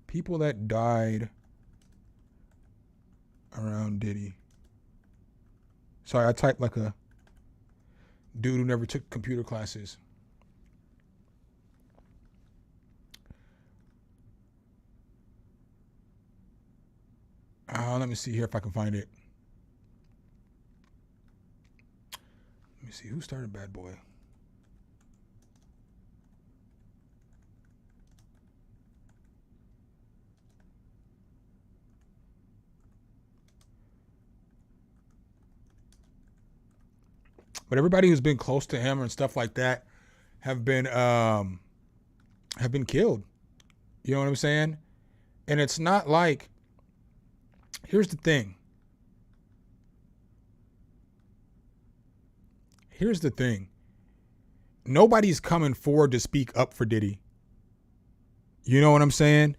people that died around Diddy. Sorry, I typed like a dude who never took computer classes. Let me see here if I can find it. Let me see who started Bad Boy. But everybody who's been close to him and stuff like that have been killed. You know what I'm saying? And it's not like, here's the thing. Nobody's coming forward to speak up for Diddy. You know what I'm saying?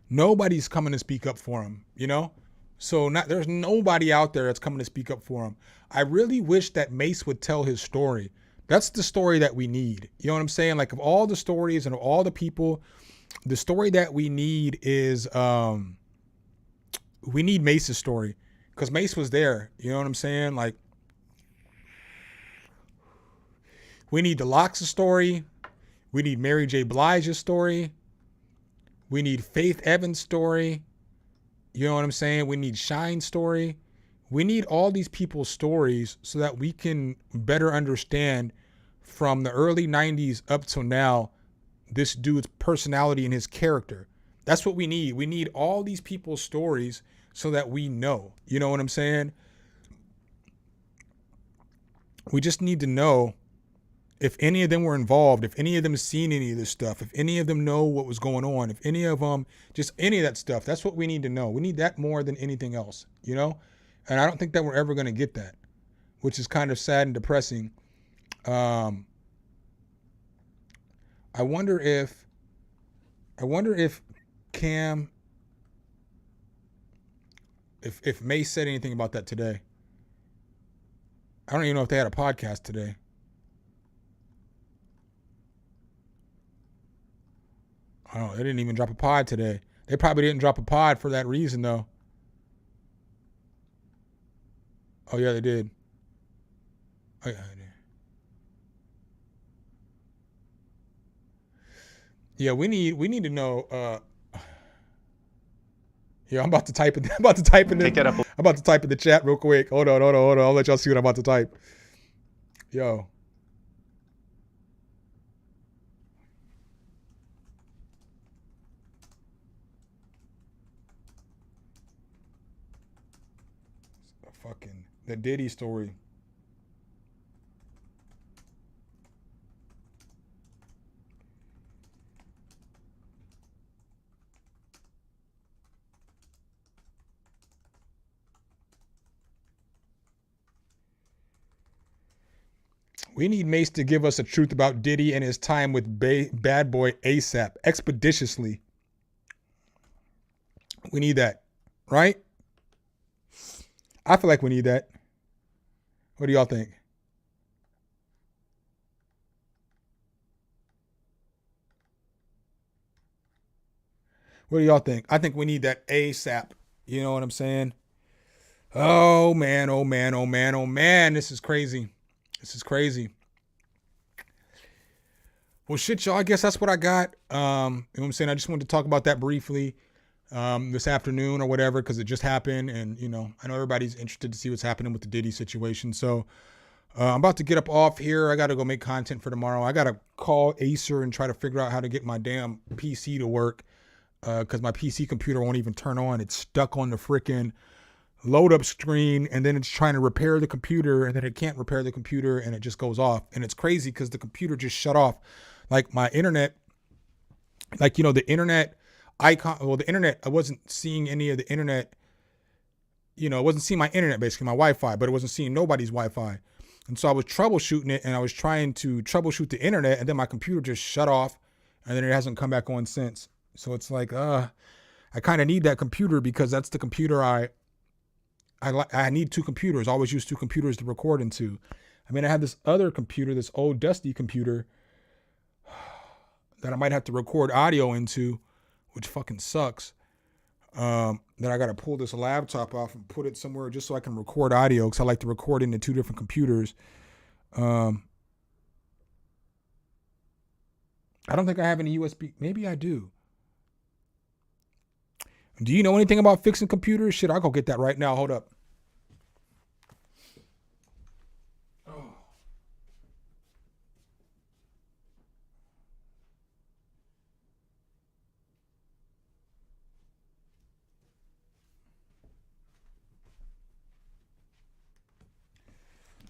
Nobody's coming to speak up for him, you know? So there's nobody out there that's coming to speak up for him. I really wish that Mace would tell his story. That's the story that we need. You know what I'm saying? Like of all the stories and of all the people, the story that we need is we need Mace's story because Mace was there. You know what I'm saying? Like we need the Lox's story. We need Mary J. Blige's story. We need Faith Evans' story. You know what I'm saying? We need Shine's story. We need all these people's stories so that we can better understand from the early 90s up till now, this dude's personality and his character. That's what we need. We need all these people's stories so that we know. You know what I'm saying? We just need to know if any of them were involved, if any of them seen any of this stuff, if any of them know what was going on, if any of them, just any of that stuff. That's what we need to know. We need that more than anything else, you know? And I don't think that we're ever going to get that, which is kind of sad and depressing. I wonder if Cam, if May said anything about that today. I don't even know if they had a podcast today. I don't know. They didn't even drop a pod today. They probably didn't drop a pod for that reason, though. Oh, yeah, they did. Oh, yeah, they did. Yeah, we need to know. Yeah, I'm about to type it. I'm about to type in the chat real quick. Hold on. I'll let y'all see what I'm about to type. Yo. Fucking the Diddy story. We need Mace to give us the truth about Diddy and his time with Bad Boy ASAP, expeditiously. We need that, right? I feel like we need that. What do y'all think? What do y'all think? I think we need that ASAP. You know what I'm saying? Oh man. This is crazy. Well, shit, y'all. I guess that's what I got. You know what I'm saying? I just wanted to talk about that briefly this afternoon or whatever, because it just happened. And, you know, I know everybody's interested to see what's happening with the Diddy situation. So I'm about to get up off here. I got to go make content for tomorrow. I got to call Acer and try to figure out how to get my damn PC to work, because my PC computer won't even turn on. It's stuck on the freaking load up screen, and then it's trying to repair the computer, and then it can't repair the computer, and it just goes off. And it's crazy because the computer just shut off. Like my internet, like, you know, the internet icon, well, the internet, I wasn't seeing any of the internet, you know, I wasn't seeing my internet, basically my Wi-Fi, but it wasn't seeing nobody's Wi-Fi. And so I was troubleshooting it, and I was trying to troubleshoot the internet, and then my computer just shut off, and then it hasn't come back on since. So it's like, I kind of need that computer, because that's the computer I need two computers. I always use two computers to record into. I mean, I have this other computer, this old dusty computer that I might have to record audio into, which fucking sucks. Then I got to pull this laptop off and put it somewhere just so I can record audio, because I like to record into two different computers. I don't think I have any USB. Maybe I do. Do you know anything about fixing computers? Shit, I'll go get that right now. Hold up.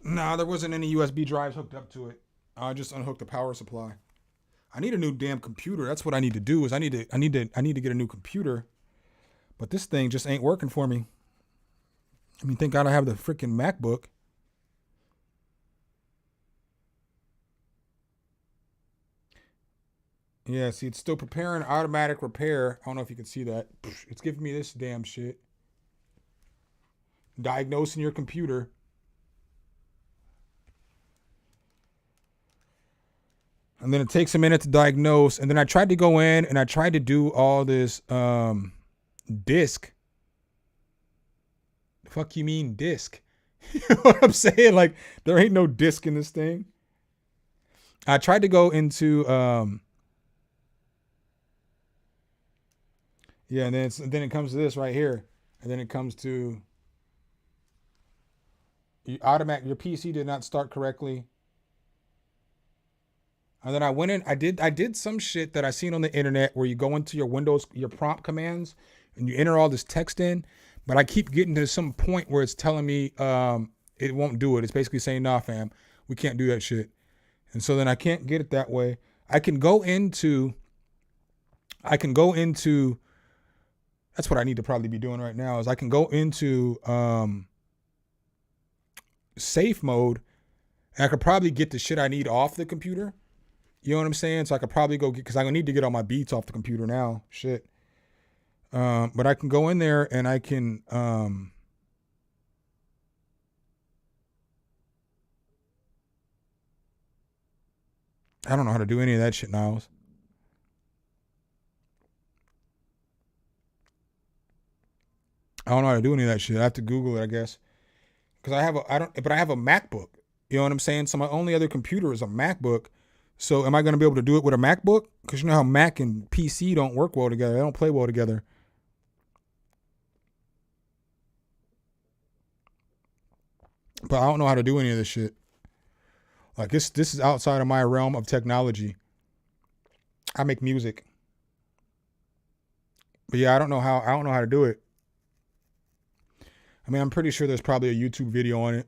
Nah, there wasn't any USB drives hooked up to it. I just unhooked the power supply. I need a new damn computer. That's what I need to do. Is I need to get a new computer. But this thing just ain't working for me. I mean, thank God I have the freaking MacBook. Yeah, see, it's still preparing automatic repair. I don't know if you can see that. It's giving me this damn shit. Diagnosing your computer. And then it takes a minute to diagnose. And then I tried to go in and I tried to do all this disk. The fuck you mean disk? You know what I'm saying? Like, there ain't no disk in this thing. I tried to go into yeah, and then it comes to this right here. And then it comes to your PC did not start correctly. And then I went in, I did some shit that I seen on the internet where you go into your Windows, your prompt commands, and you enter all this text in, but I keep getting to some point where it's telling me it won't do it. It's basically saying, nah, fam, we can't do that shit. And so then I can't get it that way. I can go into, that's what I need to probably be doing right now, is I can go into safe mode, and I could probably get the shit I need off the computer. You know what I'm saying? So I could probably go get, because I need to get all my beats off the computer now. Shit. But I can go in there and I can, I don't know how to do any of that shit, Niles. I don't know how to do any of that shit. I have to Google it, I guess. Because I have a MacBook. You know what I'm saying? So my only other computer is a MacBook. So am I going to be able to do it with a MacBook? Because you know how Mac and PC don't work well together. They don't play well together. But I don't know how to do any of this shit. Like this is outside of my realm of technology. I make music. But yeah, I don't know how to do it. I mean, I'm pretty sure there's probably a YouTube video on it.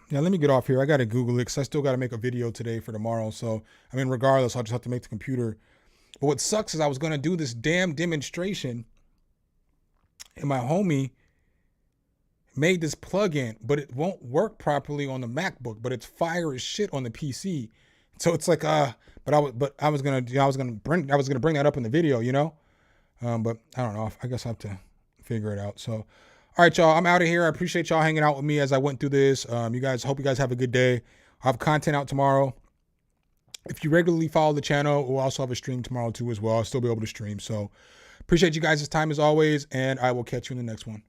Yeah, let me get off here. I got to Google it because I still got to make a video today for tomorrow. So, I mean, regardless, I'll just have to make the computer. But what sucks is I was going to do this damn demonstration and my homie made this plugin, but it won't work properly on the MacBook, but it's fire as shit on the PC. So it's like, but I was gonna bring that up in the video, you know. But I don't know. I guess I have to figure it out. So, all right, y'all. I'm out of here. I appreciate y'all hanging out with me as I went through this. Hope you guys have a good day. I'll have content out tomorrow. If you regularly follow the channel, we'll also have a stream tomorrow too as well. I'll still be able to stream. So, appreciate you guys' time as always, and I will catch you in the next one.